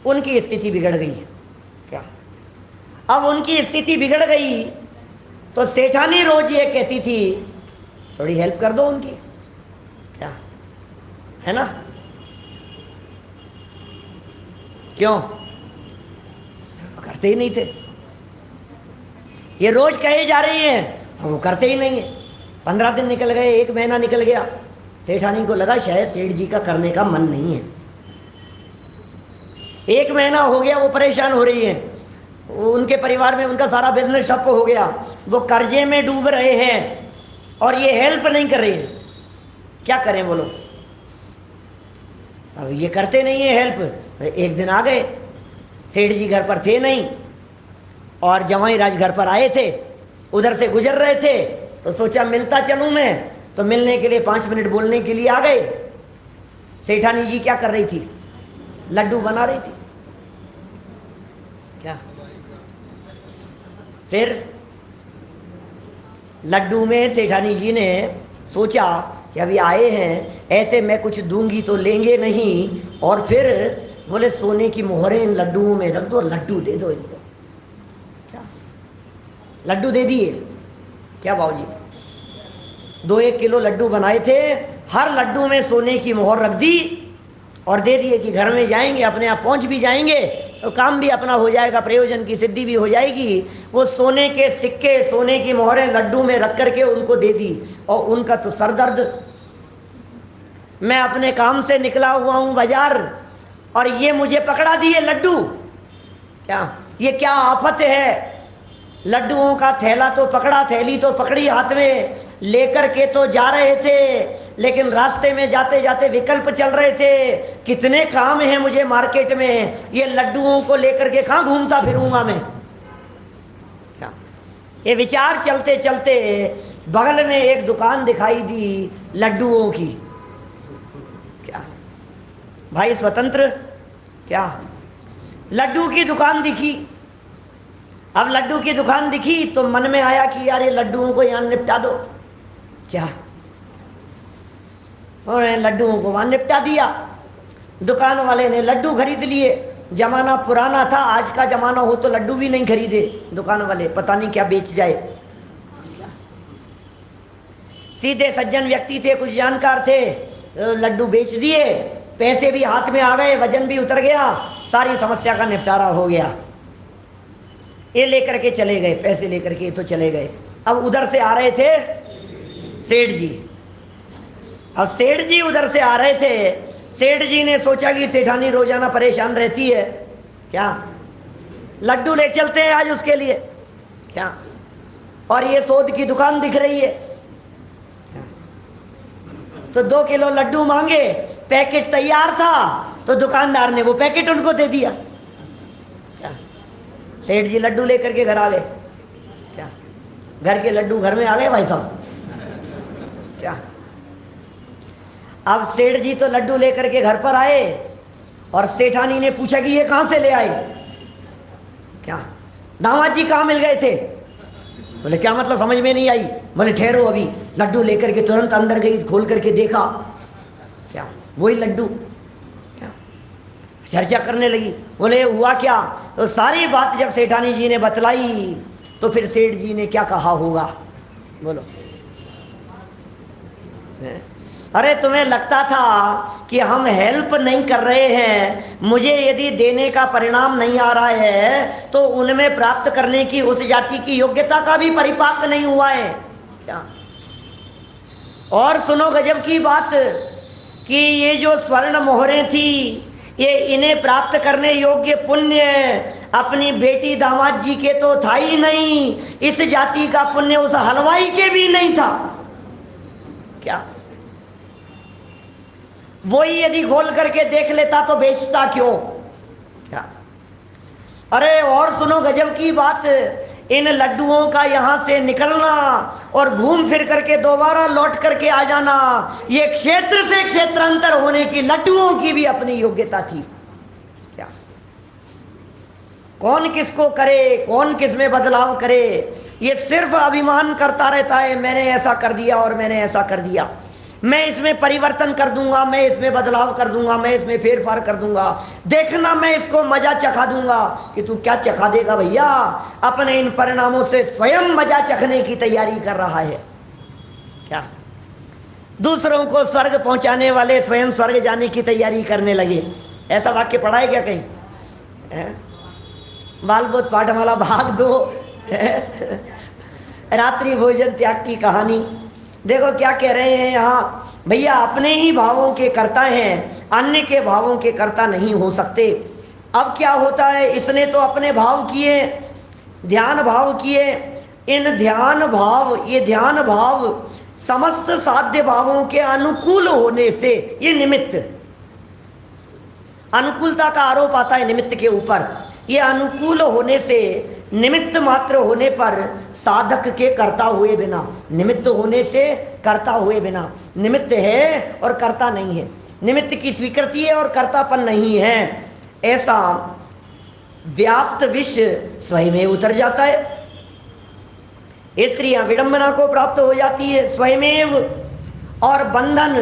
उनकी स्थिति बिगड़ गई। क्या अब उनकी स्थिति बिगड़ गई तो सेठानी रोज ये कहती थी थोड़ी हेल्प कर दो उनकी, क्या है ना। क्यों करते ही नहीं थे, ये रोज कहे जा रही हैं, वो करते ही नहीं है। 15 दिन निकल गए, 1 महीना निकल गया, सेठानी को लगा शायद सेठ जी का करने का मन नहीं है। 1 महीना हो गया, वो परेशान हो रही है, उनके परिवार में उनका सारा बिजनेस ठप हो गया, वो कर्जे में डूब रहे हैं और ये हेल्प नहीं कर रही है। क्या करें बोलो, अब ये करते नहीं है हेल्प। एक दिन आ गए, सेठ जी घर पर थे नहीं और जवाई राज घर पर आए थे, उधर से गुजर रहे थे, तो सोचा मिलता चलूं मैं, तो मिलने के लिए 5 मिनट बोलने के लिए आ गए। सेठानी जी क्या कर रही थी, लड्डू बना रही थी। क्या फिर लड्डू में सेठानी जी ने सोचा कि अभी आए हैं, ऐसे मैं कुछ दूंगी तो लेंगे नहीं, और फिर बोले सोने की मोहरें इन लड्डुओं में रख दो, लड्डू दे दो इनको। क्या लड्डू दे दिए? क्या बाबूजी, 2-1 किलो लड्डू बनाए थे, हर लड्डू में सोने की मोहर रख दी और दे दिए कि घर में जाएंगे, अपने आप पहुंच भी जाएंगे तो काम भी अपना हो जाएगा, प्रयोजन की सिद्धि भी हो जाएगी। वो सोने के सिक्के, सोने की मोहरें लड्डू में रख करके उनको दे दी, और उनका तो सर दर्द। मैं अपने काम से निकला हुआ हूँ बाजार, और ये मुझे पकड़ा दिए लड्डू। क्या ये क्या आफत है? लड्डुओं का थैला तो पकड़ा, थैली तो पकड़ी हाथ में, लेकर के तो जा रहे थे, लेकिन रास्ते में जाते जाते विकल्प चल रहे थे, कितने काम हैं मुझे मार्केट में, ये लड्डुओं को लेकर के कहाँ घूमता फिरूंगा मैं। क्या ये विचार चलते चलते बगल में एक दुकान दिखाई दी लड्डुओं की। क्या भाई स्वतंत्र, क्या लड्डू की दुकान दिखी। अब लड्डू की दुकान दिखी तो मन में आया कि यार ये लड्डुओं को यहाँ निपटा दो। क्या, और लड्डुओं को वहाँ निपटा दिया। दुकान वाले ने लड्डू खरीद लिए। जमाना पुराना था, आज का जमाना हो तो लड्डू भी नहीं खरीदे दुकान वाले, पता नहीं क्या बेच जाए। सीधे सज्जन व्यक्ति थे, कुछ जानकार थे, लड्डू बेच दिए, पैसे भी हाथ में आ गए, वजन भी उतर गया, सारी समस्या का निपटारा हो गया। ये लेकर के चले गए, पैसे लेकर के तो चले गए। अब उधर से आ रहे थे सेठ जी। अब सेठ जी उधर से आ रहे थे, सेठ जी ने सोचा कि सेठानी रोजाना परेशान रहती है, क्या लड्डू ले चलते हैं आज उसके लिए। क्या, और ये सोद की दुकान दिख रही है। तो 2 किलो लड्डू मांगे, पैकेट तैयार था, तो दुकानदार ने वो पैकेट उनको दे दिया। सेठ जी लड्डू लेकर के घर आ गए। क्या घर के लड्डू घर में आ गए भाई साहब। क्या अब सेठ जी तो लड्डू लेकर के घर पर आए, और सेठानी ने पूछा कि ये कहाँ से ले आए। क्या दामाद जी कहाँ मिल गए थे? बोले क्या मतलब, समझ में नहीं आई। बोले ठहरो, अभी लड्डू लेकर के तुरंत अंदर गई, खोल करके देखा, क्या वही लड्डू। चर्चा करने लगी, बोले हुआ क्या? तो सारी बात जब सेठानी जी ने बतलाई तो फिर सेठ जी ने क्या कहा होगा, बोलो। अरे तुम्हें लगता था कि हम हेल्प नहीं कर रहे हैं, मुझे यदि देने का परिणाम नहीं आ रहा है तो उनमें प्राप्त करने की उस जाति की योग्यता का भी परिपाक नहीं हुआ है। क्या और सुनो गजब की बात कि ये जो स्वर्ण मोहरें थी, ये इन्हें प्राप्त करने योग्य पुण्य अपनी बेटी दामाद जी के तो था ही नहीं, इस जाति का पुण्य उस हलवाई के भी नहीं था। क्या वही यदि खोल करके देख लेता तो बेचता क्यों? क्या अरे और सुनो गजब की बात, इन लड्डुओं का यहाँ से निकलना और घूम फिर करके दोबारा लौट करके आ जाना, ये क्षेत्र से क्षेत्रांतर होने की लड्डुओं की भी अपनी योग्यता थी। क्या कौन किसको करे, कौन किस में बदलाव करे, ये सिर्फ अभिमान करता रहता है, मैंने ऐसा कर दिया और मैंने ऐसा कर दिया, मैं इसमें परिवर्तन कर दूंगा, मैं इसमें बदलाव कर दूंगा, मैं इसमें फेरफार कर दूंगा, देखना मैं इसको मजा चखा दूंगा। कि तू क्या चखा देगा भैया, अपने इन परिणामों से स्वयं मजा चखने की तैयारी कर रहा है। क्या दूसरों को स्वर्ग पहुंचाने वाले स्वयं स्वर्ग जाने की तैयारी करने लगे। ऐसा वाक्य पढ़ा है क्या कहीं? बाल बोध पाठमाला भाग 2 रात्रि भोजन त्याग की कहानी। देखो क्या कह रहे हैं यहाँ, भैया अपने ही भावों के कर्ता हैं, अन्य के भावों के कर्ता नहीं हो सकते। अब क्या होता है, इसने तो अपने भाव किए, ध्यान भाव किए, इन ध्यान भाव, ये ध्यान भाव समस्त साध्य भावों के अनुकूल होने से, ये निमित्त, अनुकूलता का आरोप आता है निमित्त के ऊपर, ये अनुकूल होने से, निमित्त मात्र होने पर साधक के कर्ता हुए बिना, निमित्त होने से कर्ता हुए बिना, निमित्त है और कर्ता नहीं है, निमित्त की स्वीकृति है और कर्तापन नहीं है, ऐसा व्याप्त विष स्वयं में उतर जाता है। स्त्रियां विडंबना को प्राप्त हो जाती है स्वयमेव, और बंधन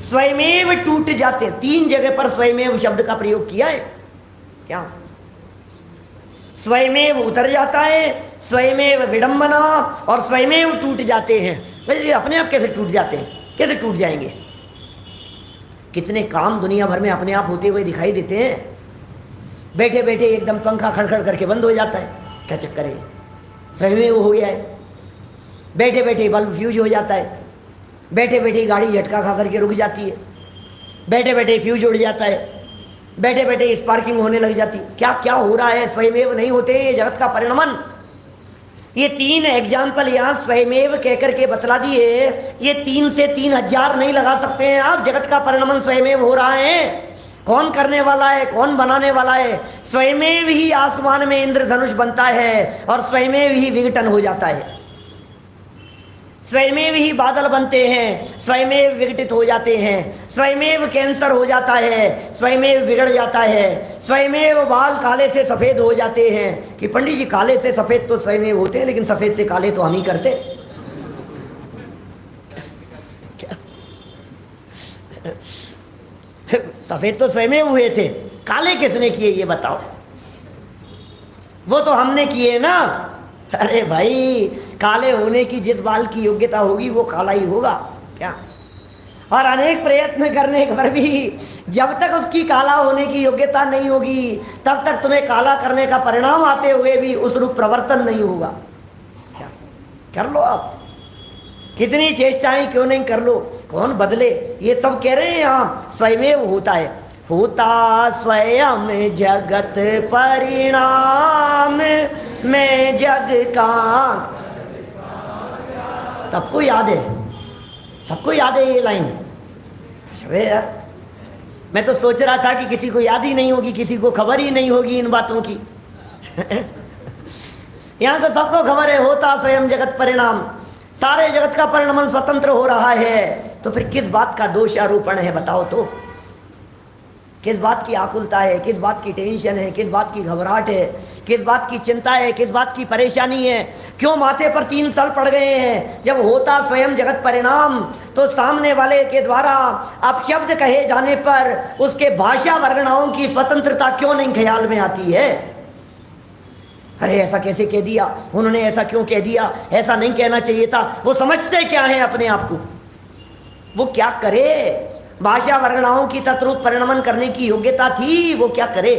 स्वयमेव टूट जाते हैं। 3 जगह पर स्वयमेव शब्द का प्रयोग किया है। क्या? स्वयमेव उतर जाता है, स्वयमेव विडंबना, और स्वयमेव टूट जाते हैं। वैसे अपने आप कैसे टूट जाते हैं? कैसे टूट जाएंगे? कितने काम दुनिया भर में अपने आप होते हुए दिखाई देते हैं। बैठे बैठे एकदम पंखा खड़खड़ करके बंद हो जाता है। क्या चक्कर है? स्वयमेव हो गया है। बैठे बैठे बल्ब फ्यूज हो जाता है। बैठे बैठे गाड़ी झटका खा करके रुक जाती है। बैठे बैठे फ्यूज उड़ जाता है। बैठे बैठे स्पार्किंग होने लग जाती है। क्या क्या हो रहा है? स्वयमेव नहीं होते, ये जगत का परिणमन। ये 3 एग्जाम्पल यहाँ स्वयमेव कहकर के बतला दिए। ये 3 से 3000 नहीं लगा सकते हैं आप। जगत का परिणमन स्वयमेव हो रहा है। कौन करने वाला है? कौन बनाने वाला है? स्वयमेव ही आसमान में इंद्रधनुष बनता है और स्वयमेव ही विघटन हो जाता है। स्वयमेव ही बादल बनते हैं, स्वयमेव विघटित हो जाते हैं। स्वयमेव कैंसर हो जाता है, स्वयमेव बिगड़ जाता है। स्वयमेव बाल काले से सफ़ेद हो जाते हैं। कि पंडित जी काले से सफ़ेद तो स्वयमेव होते हैं, लेकिन सफ़ेद से काले तो हम ही करते। सफ़ेद तो स्वयमेव हुए थे, काले किसने किए ये बताओ? वो तो हमने किए ना। अरे भाई, काले होने की जिस बाल की योग्यता होगी वो काला ही होगा। क्या? और अनेक प्रयत्न करने पर भी जब तक उसकी काला होने की योग्यता नहीं होगी, तब तक तुम्हें काला करने का परिणाम आते हुए भी उस रूप प्रवर्तन नहीं होगा। क्या? कर लो आप, कितनी चेष्टाएं क्यों नहीं कर लो, कौन बदले? ये सब कह रहे हैं यहाँ स्वयमेव होता है। होता स्वयं जगत परिणाम में जग का। सबको याद है, सबको याद है ये लाइन। अरे यार, मैं तो सोच रहा था कि किसी को याद ही नहीं होगी, किसी को खबर ही नहीं होगी इन बातों की। यहाँ तो सबको खबर है। होता स्वयं जगत परिणाम, सारे जगत का परिणमन स्वतंत्र हो रहा है। तो फिर किस बात का दोष आरोपण है बताओ तो? किस बात की आकुलता है? किस बात की टेंशन है? किस बात की घबराहट है? किस बात की चिंता है? किस बात की परेशानी है? क्यों माथे पर 3 साल पड़ गए हैं? जब होता स्वयं जगत परिणाम, तो सामने वाले के द्वारा अपशब्द कहे जाने पर उसके भाषा वर्गनाओं की स्वतंत्रता क्यों नहीं ख्याल में आती है? अरे ऐसा कैसे कह दिया उन्होंने, ऐसा क्यों कह दिया, ऐसा नहीं कहना चाहिए था। वो समझते क्या है अपने आप को? वो क्या करे? भाषा वर्गनाओं की तद्रूप परिणमन करने की योग्यता थी, वो क्या करे?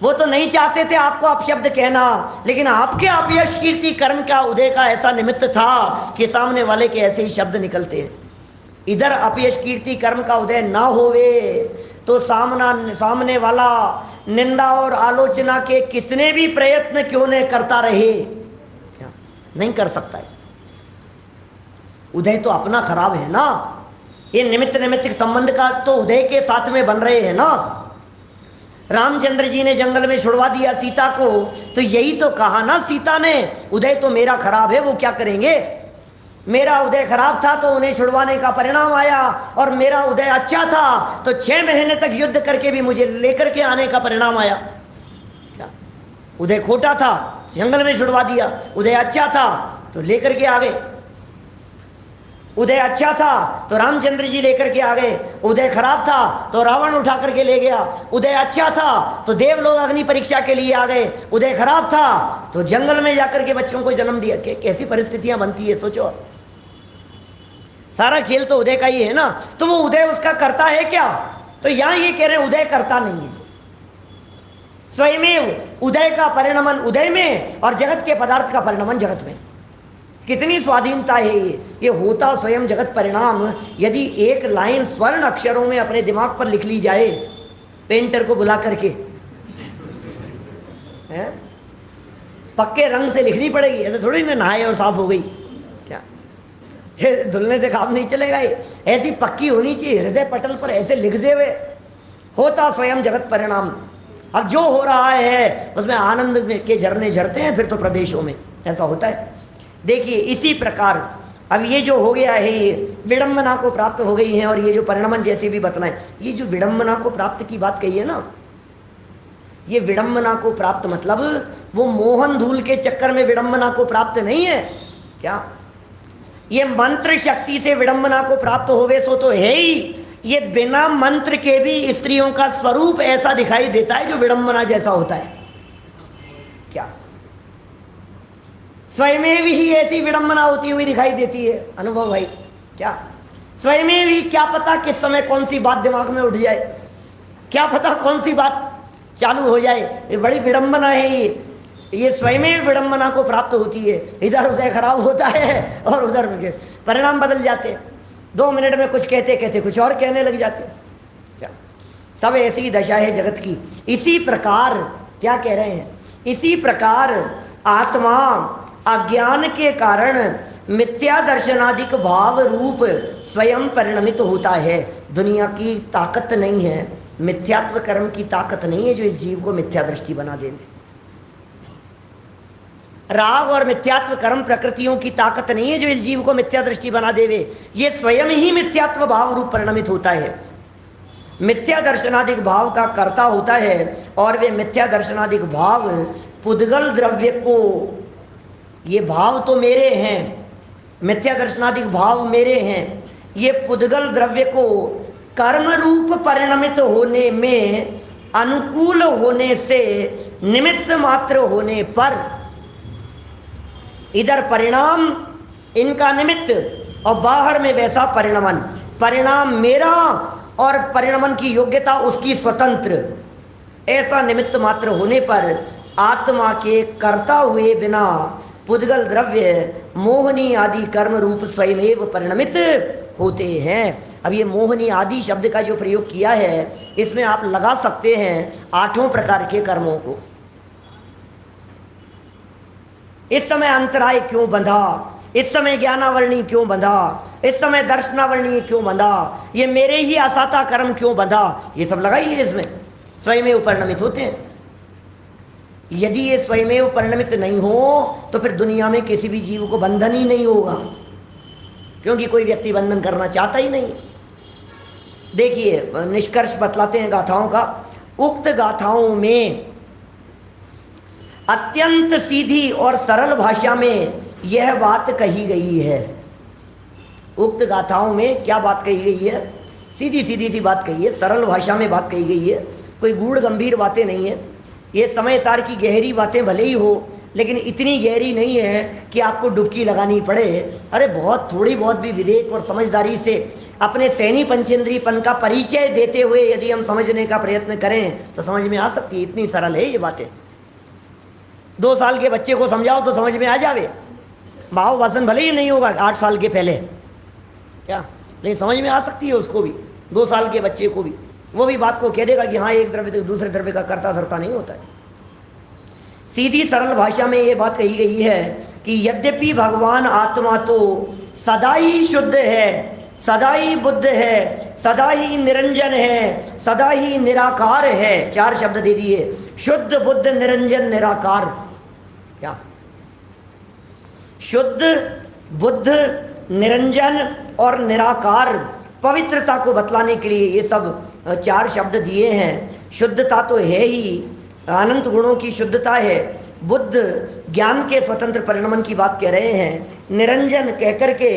वो तो नहीं चाहते थे आपको अपशब्द कहना, लेकिन आपके अपयश कीर्ति कर्म का उदय का ऐसा निमित्त था कि सामने वाले के ऐसे ही शब्द निकलते हैं। इधर अपयश कीर्ति कर्म का उदय ना होवे तो सामने वाला निंदा और आलोचना के कितने भी प्रयत्न क्यों न करता रहे, क्या नहीं कर सकता है। उदय तो अपना खराब है ना। ये निमित्त संबंध का तो उदय के साथ में बन रहे हैं ना। रामचंद्र जी ने जंगल में छुड़वा दिया सीता को, तो यही तो कहा ना सीता ने, उदय तो मेरा खराब है, वो क्या करेंगे? मेरा उदय खराब था तो उन्हें छुड़वाने का परिणाम आया, और मेरा उदय अच्छा था तो 6 महीने तक युद्ध करके भी मुझे लेकर के आने का परिणाम आया। क्या? उदय खोटा था, जंगल में छुड़वा दिया। उदय अच्छा था तो लेकर के आ गए। उदय अच्छा था तो रामचंद्र जी लेकर के आ गए। उदय खराब था तो रावण उठा करके ले गया। उदय अच्छा था तो देवलोक अग्नि परीक्षा के लिए आ गए। उदय खराब था तो जंगल में जाकर के बच्चों को जन्म दिया। कैसी परिस्थितियां बनती है सोचो। सारा खेल तो उदय का ही है ना। तो वो उदय उसका करता है क्या? तो यहां ये कह रहे हैं उदय करता नहीं है। स्वयमेव उदय का परिणमन उदय में और जगत के पदार्थ का परिणमन जगत में। कितनी स्वाधीनता है ये होता स्वयं जगत परिणाम। यदि एक लाइन स्वर्ण अक्षरों में अपने दिमाग पर लिख ली जाए, पेंटर को बुला करके, है? पक्के रंग से लिखनी पड़ेगी, ऐसे थोड़ी ना नहाए और साफ हो गई। क्या धुलने से काम नहीं चलेगा? ऐसी पक्की होनी चाहिए, हृदय पटल पर ऐसे लिख दे हुए, होता स्वयं जगत परिणाम। अब जो हो रहा है उसमें आनंद के झरने झरते हैं फिर तो प्रदेशों में, ऐसा होता है। देखिए इसी प्रकार अब ये जो हो गया है, ये विडम्बना को प्राप्त हो गई है, और ये जो परिणमन जैसे भी बतलाएं, ये जो विडम्बना को प्राप्त की बात कही है ना, ये विडम्बना को प्राप्त मतलब वो मोहन धूल के चक्कर में विडम्बना को प्राप्त नहीं है। क्या ये मंत्र शक्ति से विडंबना को प्राप्त होवे सो तो है ही, ये बिना मंत्र के भी स्त्रियों का स्वरूप ऐसा दिखाई देता है जो विडंबना जैसा होता है। क्या स्वयं ही ऐसी विडंबना होती हुई दिखाई देती है अनुभव भाई? क्या स्वयं भी क्या पता किस समय कौन सी बात दिमाग में उठ जाए, क्या पता कौन सी बात चालू हो जाए। ये बड़ी विडंबना है, ये स्वयं विडंबना को प्राप्त होती है। इधर उधर खराब होता है और उधर परिणाम बदल जाते हैं। 2 मिनट में कुछ कहते कहते कुछ और कहने लग जाते हैं। क्या सब ऐसी ही दशा है जगत की। इसी प्रकार क्या कह रहे हैं, इसी प्रकार आत्मा अज्ञान के कारण मिथ्या दर्शनादिक भाव रूप स्वयं परिणमित होता है। दुनिया की ताकत नहीं है, मिथ्यात्व कर्म की ताकत नहीं है जो इस जीव को मिथ्या दृष्टि बना देवे। राग और मिथ्यात्व कर्म प्रकृतियों की ताकत नहीं है जो इस जीव को मिथ्या दृष्टि बना देवे। ये स्वयं ही मिथ्यात्व भाव रूप परिणमित होता है, मिथ्या दर्शनादिक भाव का कर्ता होता है। और वे मिथ्या दर्शनादिक भाव पुद्गल द्रव्य को, ये भाव तो मेरे हैं, मिथ्या दर्शनादिक भाव मेरे हैं, ये पुद्गल द्रव्य को कर्म रूप परिणमित होने में अनुकूल होने से निमित्त मात्र होने पर, इधर परिणाम इनका निमित्त और बाहर में वैसा परिणमन, परिणाम मेरा और परिणमन की योग्यता उसकी स्वतंत्र, ऐसा निमित्त मात्र होने पर आत्मा के कर्ता हुए बिना पुद्गल द्रव्य मोहनी आदि कर्म रूप स्वयमेव परिणमित होते हैं। अब ये मोहनी आदि शब्द का जो प्रयोग किया है, इसमें आप लगा सकते हैं 8 प्रकार के कर्मों को। इस समय अंतराय क्यों बंधा, इस समय ज्ञानावरणी क्यों बंधा, इस समय दर्शनावरणी क्यों बंधा, ये मेरे ही असाता कर्म क्यों बंधा, ये सब लगाइए इसमें, स्वयमेव परिणमित होते हैं। यदि ये स्वयमेव परिणमित नहीं हो तो फिर दुनिया में किसी भी जीव को बंधन ही नहीं होगा, क्योंकि कोई व्यक्ति बंधन करना चाहता ही नहीं। देखिए निष्कर्ष बतलाते हैं गाथाओं का। उक्त गाथाओं में अत्यंत सीधी और सरल भाषा में यह बात कही गई है। उक्त गाथाओं में क्या बात कही गई है? सीधी सीधी सी बात कही है, सरल भाषा में बात कही गई है, कोई गूढ़ गंभीर बातें नहीं है। ये समय सार की गहरी बातें भले ही हो, लेकिन इतनी गहरी नहीं है कि आपको डुबकी लगानी पड़े। अरे बहुत थोड़ी बहुत भी विवेक और समझदारी से अपने सैनी पंचेंद्रीयपन का परिचय देते हुए यदि हम समझने का प्रयत्न करें तो समझ में आ सकती है। इतनी सरल है ये बातें। 2 साल के बच्चे को समझाओ तो समझ में आ जावे। भाव वासन भले ही नहीं होगा 8 साल के पहले, क्या, लेकिन समझ में आ सकती है उसको भी, 2 साल के बच्चे को भी। वो भी बात को कह देगा कि हाँ एक द्रव्य दूसरे द्रव्य का कर्ता धर्ता नहीं होता है। सीधी सरल भाषा में ये बात कही गई है कि यद्यपि भगवान आत्मा तो सदा ही शुद्ध है, सदा ही बुद्ध है, सदा ही निरंजन है, सदा ही निराकार है। 4 शब्द दे दिए, शुद्ध बुद्ध निरंजन निराकार। क्या शुद्ध बुद्ध निरंजन और निराकार, पवित्रता को बतलाने के लिए ये सब 4 शब्द दिए हैं। शुद्धता तो है ही, अनंत गुणों की शुद्धता है। बुद्ध ज्ञान के स्वतंत्र परिणमन की बात कह रहे हैं। निरंजन कहकर के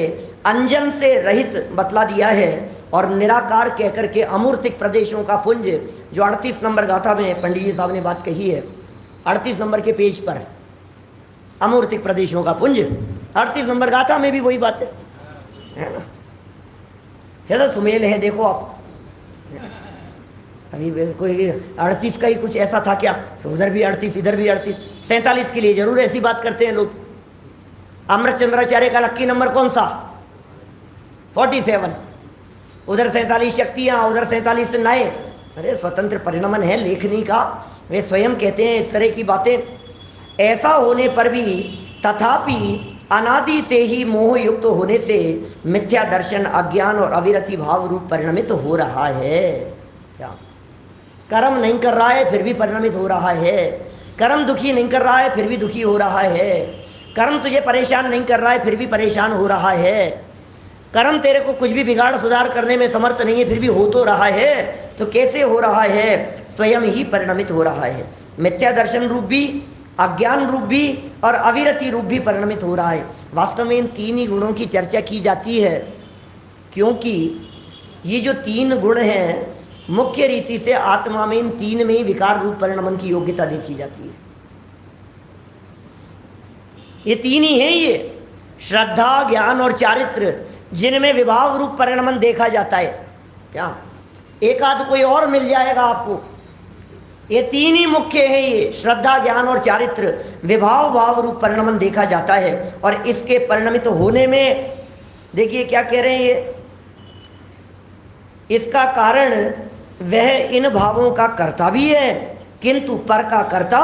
अंजन से रहित बतला दिया है, और निराकार कहकर के अमूर्तिक प्रदेशों का पुंज, जो 38 नंबर गाथा में पंडित जी साहब ने बात कही है, 38 नंबर के पेज पर अमूर्तिक प्रदेशों का पुंज, 38 नंबर गाथा में भी वही बात है ना। तो सुमेल है, देखो आप अभी कोई 38 का ही कुछ ऐसा था क्या, उधर भी 38 इधर भी 38, 47 के लिए जरूर ऐसी बात करते हैं लोग। अमृत चंद्राचार्य का लक्की नंबर कौन सा? 47, उधर 47 शक्तियाँ, उधर 47 नए। अरे स्वतंत्र परिणमन है लेखनी का, वे स्वयं कहते हैं इस तरह की बातें। ऐसा होने पर भी तथापि अनादि से ही मोह युक्त होने से मिथ्या दर्शन, अज्ञान और अविरति भाव रूप परिणमित हो रहा है। क्या कर्म नहीं कर रहा है फिर भी परिणमित हो रहा है, कर्म दुखी नहीं कर रहा है फिर भी दुखी हो रहा है, कर्म तुझे परेशान नहीं कर रहा है फिर भी परेशान हो रहा है, कर्म तेरे को कुछ भी बिगाड़ सुधार करने में समर्थ नहीं है फिर भी हो तो रहा है। तो कैसे हो रहा है? स्वयं ही परिणमित हो रहा है। मिथ्या दर्शन रूप भी, अज्ञान रूप भी और अविरति रूप भी परिणमित हो रहा है। वास्तव में इन तीन ही गुणों की चर्चा की जाती है, क्योंकि ये जो तीन गुण हैं मुख्य रीति से आत्मा में इन तीन में ही विकार रूप परिणमन की योग्यता देखी जाती है। ये तीन ही हैं, ये श्रद्धा, ज्ञान और चारित्र, जिनमें विभाव रूप परिणमन देखा जाता है। क्या एक आध कोई और मिल जाएगा आपको? ये तीन ही मुख्य हैं, ये श्रद्धा, ज्ञान और चारित्र, विभाव भाव रूप परिणमन देखा जाता है। और इसके परिणमित होने में देखिए क्या कह रहे हैं ये, इसका कारण वह इन भावों का कर्ता भी है, किंतु पर का कर्ता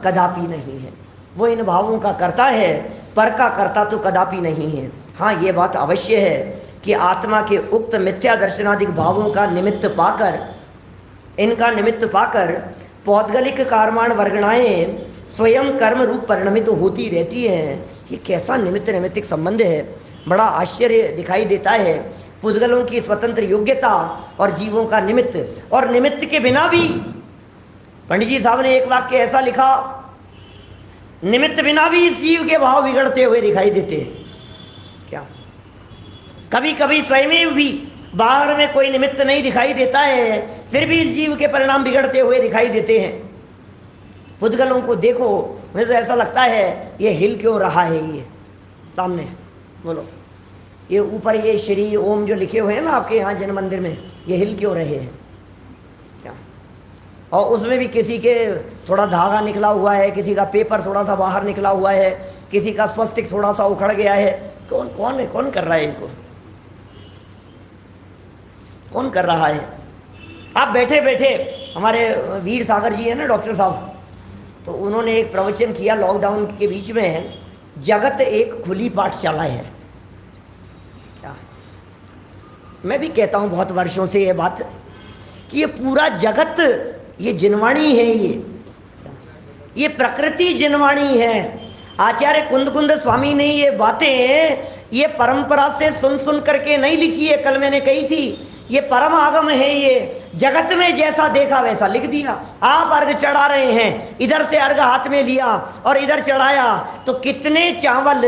कदापि नहीं है। वो इन भावों का कर्ता है, पर का कर्ता तो कदापि नहीं है। हाँ, ये बात अवश्य है कि आत्मा के उक्त मिथ्या दर्शनादिक भावों का निमित्त पाकर, इनका निमित्त पाकर पौद्गलिक कर्माण वर्गणाएं स्वयं कर्म रूप परिणमित होती रहती हैं। ये कैसा निमित्त नैमित्तिक संबंध है, बड़ा आश्चर्य दिखाई देता है। पुद्गलों की स्वतंत्र योग्यता और जीवों का निमित्त, और निमित्त के बिना भी पंडित जी साहब ने एक वाक्य ऐसा लिखा, निमित्त बिना भी इस जीव के भाव बिगड़ते हुए दिखाई देते हैं। क्या कभी कभी स्वयं भी बाहर में कोई निमित्त नहीं दिखाई देता है, फिर भी इस जीव के परिणाम बिगड़ते हुए दिखाई देते हैं। पुद्गलों को देखो, मुझे तो ऐसा लगता है ये हिल क्यों रहा है, ये सामने बोलो, ये ऊपर ये श्री ओम जो लिखे हुए हैं ना आपके यहाँ जैन मंदिर में, ये हिल क्यों रहे हैं? क्या और उसमें भी किसी के थोड़ा धागा निकला हुआ है, किसी का पेपर थोड़ा सा बाहर निकला हुआ है, किसी का स्वस्तिक थोड़ा सा उखड़ गया है। कौन कौन है, कौन कर रहा है इनको? कौन कर रहा है? आप बैठे बैठे, हमारे वीर सागर जी है ना डॉक्टर साहब, तो उन्होंने एक प्रवचन किया लॉकडाउन के बीच में, जगत एक खुली पाठशाला है। क्या मैं भी कहता हूँ बहुत वर्षों से ये बात कि ये पूरा जगत ये जिनवाणी है, ये प्रकृति जिनवाणी है। आचार्य कुंद स्वामी ने ये बातें ये परंपरा से सुन सुन करके नहीं लिखी है, कल मैंने कही थी, ये परम आगम है। ये जगत में जैसा देखा वैसा लिख दिया। आप अर्घ चढ़ा रहे हैं, इधर से अर्घ हाथ में लिया और इधर चढ़ाया, तो कितने चावल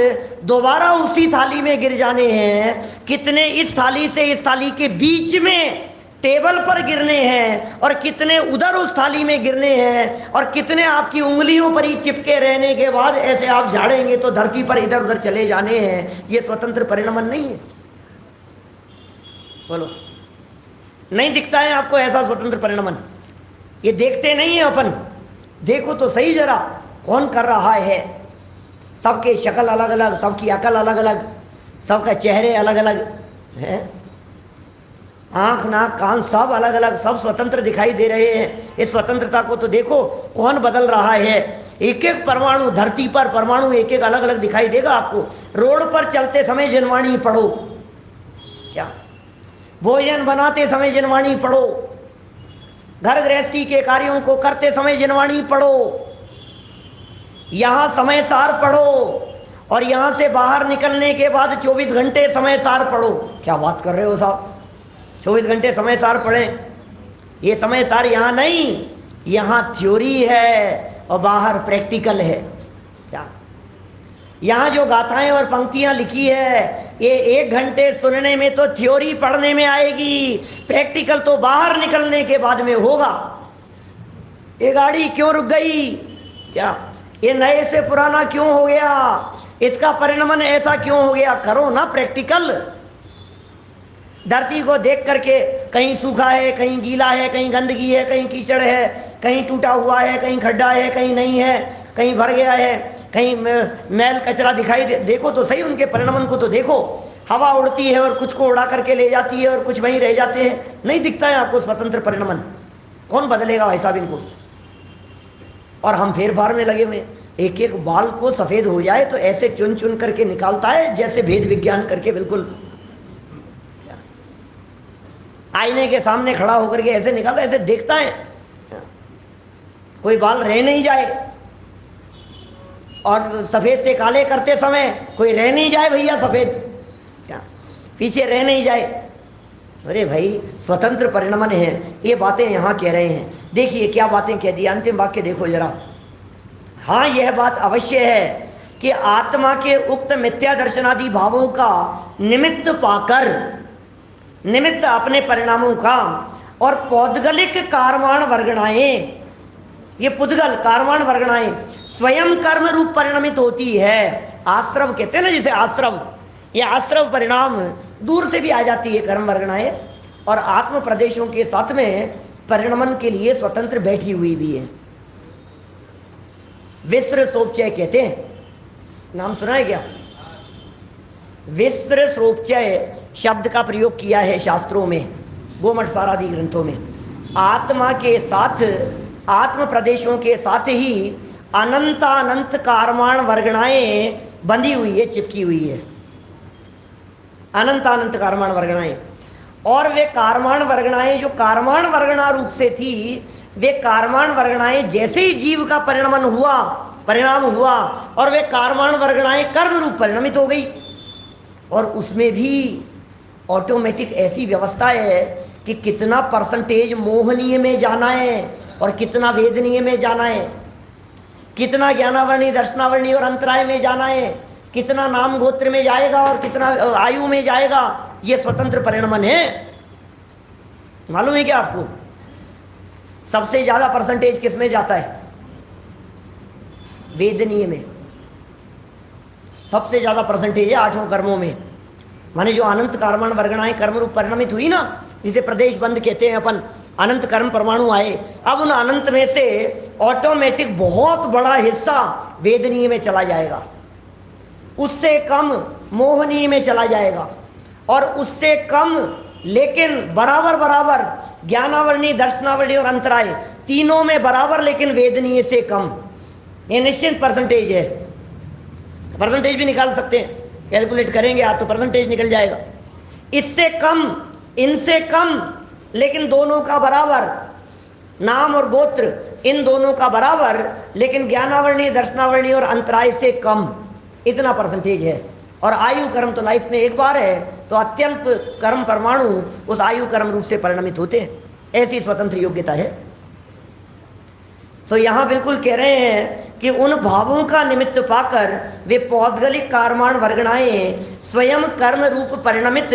दोबारा उसी थाली में गिर जाने हैं, कितने इस थाली से इस थाली के बीच में टेबल पर गिरने हैं, और कितने उधर उस थाली में गिरने हैं, और कितने आपकी उंगलियों पर ही चिपके रहने के बाद ऐसे आप झाड़ेंगे तो धरती पर इधर उधर चले जाने हैं। ये स्वतंत्र परिणमन नहीं है? बोलो, नहीं दिखता है आपको ऐसा स्वतंत्र परिणमन? ये देखते नहीं है अपन। देखो तो सही जरा कौन कर रहा है। सबके शक्ल अलग अलग, सबकी अकल अलग अलग, सबका चेहरे अलग अलग हैं, आँख नाक कान सब अलग अलग, सब स्वतंत्र दिखाई दे रहे हैं। इस स्वतंत्रता को तो देखो कौन बदल रहा है। एक एक परमाणु धरती पर, परमाणु एक एक अलग अलग दिखाई देगा आपको। रोड पर चलते समय जिनवाणी पढ़ो, क्या भोजन बनाते समय जिनवाणी पढ़ो, घर गृहस्थी के कार्यों को करते समय जिनवाणी पढ़ो, यहाँ समय सार पढ़ो, और यहाँ से बाहर निकलने के बाद 24 घंटे समय सार पढ़ो। क्या बात कर रहे हो साहब, 24 घंटे समय सार पढ़ें? ये समय सार यहाँ नहीं, यहाँ थ्योरी है और बाहर प्रैक्टिकल है। क्या यहाँ जो गाथाएं और पंक्तियाँ लिखी है, ये 1 घंटे सुनने में तो थ्योरी पढ़ने में आएगी, प्रैक्टिकल तो बाहर निकलने के बाद में होगा। ये गाड़ी क्यों रुक गई? क्या ये नए से पुराना क्यों हो गया? इसका परिणमन ऐसा क्यों हो गया? करो ना प्रैक्टिकल। धरती को देख करके, कहीं सूखा है, कहीं गीला है, कहीं गंदगी है, कहीं कीचड़ है, कहीं टूटा हुआ है, कहीं खड्डा है, कहीं नहीं है, कहीं भर गया है, कहीं मैल कचरा दिखाई देखो तो सही उनके परिणमन को तो देखो। हवा उड़ती है और कुछ को उड़ा करके ले जाती है और कुछ वहीं रह जाते हैं। नहीं दिखता है आपको स्वतंत्र परिणमन? कौन बदलेगा भाई साहब इनको? और हम फेर फार में लगे हुए, एक एक बाल को सफ़ेद हो जाए तो ऐसे चुन चुन करके निकालता है जैसे भेद विज्ञान करके, बिल्कुल आईने के सामने खड़ा होकर के ऐसे निकालता, ऐसे देखता है कोई बाल रह नहीं जाए, और सफ़ेद से काले करते समय कोई रह नहीं जाए भैया, सफ़ेद क्या पीछे रह नहीं जाए। अरे भाई स्वतंत्र परिणमन है, ये बातें यहाँ कह रहे हैं। देखिए क्या बातें कह दी, अंतिम वाक्य देखो जरा। हाँ यह बात अवश्य है कि आत्मा के उक्त मिथ्या दर्शनादि भावों का निमित्त पाकर, निमित्त अपने परिणामों का, और पौद्गलिक कारवाण वर्गणाएं, ये पुद्गल कारवाण वर्गणाएं स्वयं कर्म रूप परिणमित होती है। आश्रव कहते हैं ना जिसे, आश्रव, ये आश्रव परिणाम दूर से भी आ जाती है कर्म वर्गणाएं, और आत्म प्रदेशों के साथ में परिणमन के लिए स्वतंत्र बैठी हुई भी है। विस्र सोपचय कहते हैं, नाम सुना है क्या? विस्र सोपचय शब्द का प्रयोग किया है शास्त्रों में, गोमठ सारादि ग्रंथों में। आत्मा के साथ, आत्म प्रदेशों के साथ ही अनंतानंत कारवाण वर्गणाएं बंधी हुई है, चिपकी हुई है, अनंतानंत कारवाण वर्गणाएं। और वे कारवाण वर्गणाएं जो कारवाण वर्गणा रूप से थी, वे कारवाण वर्गणाएं जैसे ही जीव का परिणमन हुआ, परिणाम हुआ, और वे कारवाण वर्गणाएं कर्म रूप परिणमित हो गई। और उसमें भी ऑटोमेटिक ऐसी व्यवस्था है कि कितना परसेंटेज मोहनीय में जाना है और कितना वेदनीय में जाना है, कितना ज्ञानावरणी, दर्शनावरणी और अंतराय में जाना है, कितना नाम गोत्र में जाएगा और कितना आयु में जाएगा, ये स्वतंत्र परिणमन है। मालूम है क्या आपको? सबसे ज्यादा परसेंटेज किस में जाता है? वेदनीय में सबसे ज्यादा परसेंटेज है, 8 कर्मों में। माने जो अनंत कारवाण वर्गणाएं कर्म रूप परिणमित हुई ना, जिसे प्रदेश बंद कहते हैं अपन, अनंत कर्म परमाणु आए, अब उन अनंत में से ऑटोमेटिक बहुत बड़ा हिस्सा वेदनीय में चला जाएगा, उससे कम मोहनीय में चला जाएगा, और उससे कम लेकिन बराबर बराबर ज्ञानावरणी, दर्शनावरणी और अंतराय तीनों में बराबर, लेकिन वेदनीय से कम। ये निश्चित परसेंटेज है। परसेंटेज भी निकाल सकते हैं, कैलकुलेट करेंगे आप तो परसेंटेज निकल जाएगा। इससे कम, इनसे कम, लेकिन दोनों का बराबर, नाम और गोत्र इन दोनों का बराबर, लेकिन ज्ञानावरणी, दर्शनावरणी और अंतराय से कम, इतना परसेंटेज है। और आयु कर्म तो लाइफ में एक बार है, तो अत्यल्प कर्म परमाणु उस आयु कर्म रूप से परिणमित होते हैं। ऐसी स्वतंत्र योग्यता है। तो यहाँ बिल्कुल कह रहे हैं कि उन भावों का निमित्त पाकर वे पौद्गलिक कारवाण वर्गणाएं स्वयं कर्म रूप परिणमित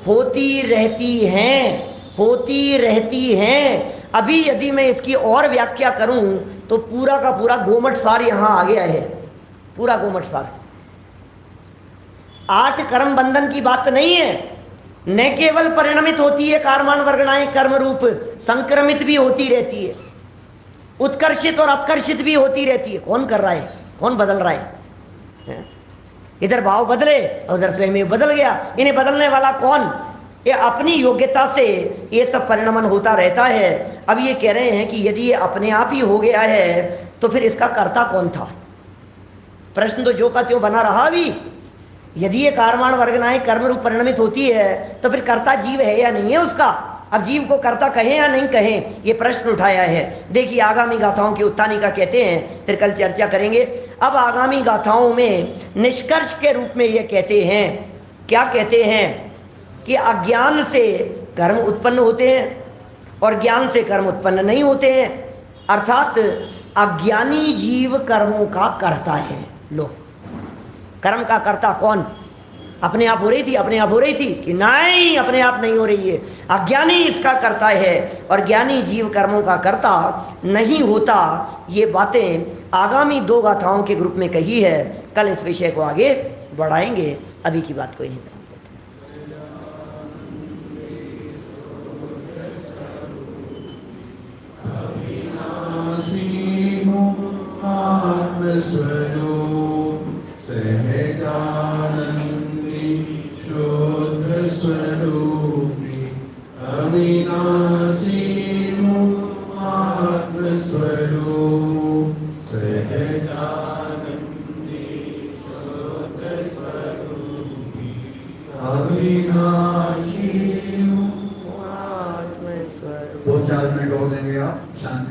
होती रहती हैं, होती रहती हैं। अभी यदि मैं इसकी और व्याख्या करूं तो पूरा का पूरा गोमठ सार यहाँ आ गया है, पूरा गोमठ सार। 8 कर्म बंधन की बात नहीं है, न केवल परिणमित होती है कारवाण वर्गणाएं कर्म रूप, संक्रमित भी होती रहती है, उत्कर्षित और अपकर्षित भी होती रहती है। कौन कर रहा है, कौन बदल रहा है? इधर भाव बदले और उधर स्वयं में बदल गया। इन्हें बदलने वाला कौन? ये अपनी योग्यता से ये सब परिणमन होता रहता है। अब ये कह रहे हैं कि यदि ये अपने आप ही हो गया है तो फिर इसका कर्ता कौन था? प्रश्न तो जो का त्यों बना रहा। अभी यदि ये कारवाण वर्गणाएं कर्म रूप परिणमित होती है तो फिर कर्ता जीव है या नहीं है उसका? अब जीव को कर्ता कहें या नहीं कहें, ये प्रश्न उठाया है। देखिए आगामी गाथाओं की उत्तानिका कहते हैं, फिर कल चर्चा करेंगे। अब आगामी गाथाओं में निष्कर्ष के रूप में ये कहते हैं, क्या कहते हैं कि अज्ञान से कर्म उत्पन्न होते हैं और ज्ञान से कर्म उत्पन्न नहीं होते हैं। अर्थात अज्ञानी जीव कर्मों का कर्ता है। लो, कर्म का कर्ता कौन? अपने आप हो रही थी, अपने आप हो रही थी कि नहीं, अपने आप नहीं हो रही है। अज्ञानी इसका कर्ता है और ज्ञानी जीव कर्मों का कर्ता नहीं होता। ये बातें आगामी 2 गाथाओं के ग्रुप में कही है। कल इस विषय को आगे बढ़ाएंगे। अभी की बात को यहीं पर स्वरूपी अविनाशी आत्मस्वरूप सहजानंदी शुद्ध स्वरूपी अविनाशी आत्मस्वरूप। 2-4 मिनट और देंगे आप शांति।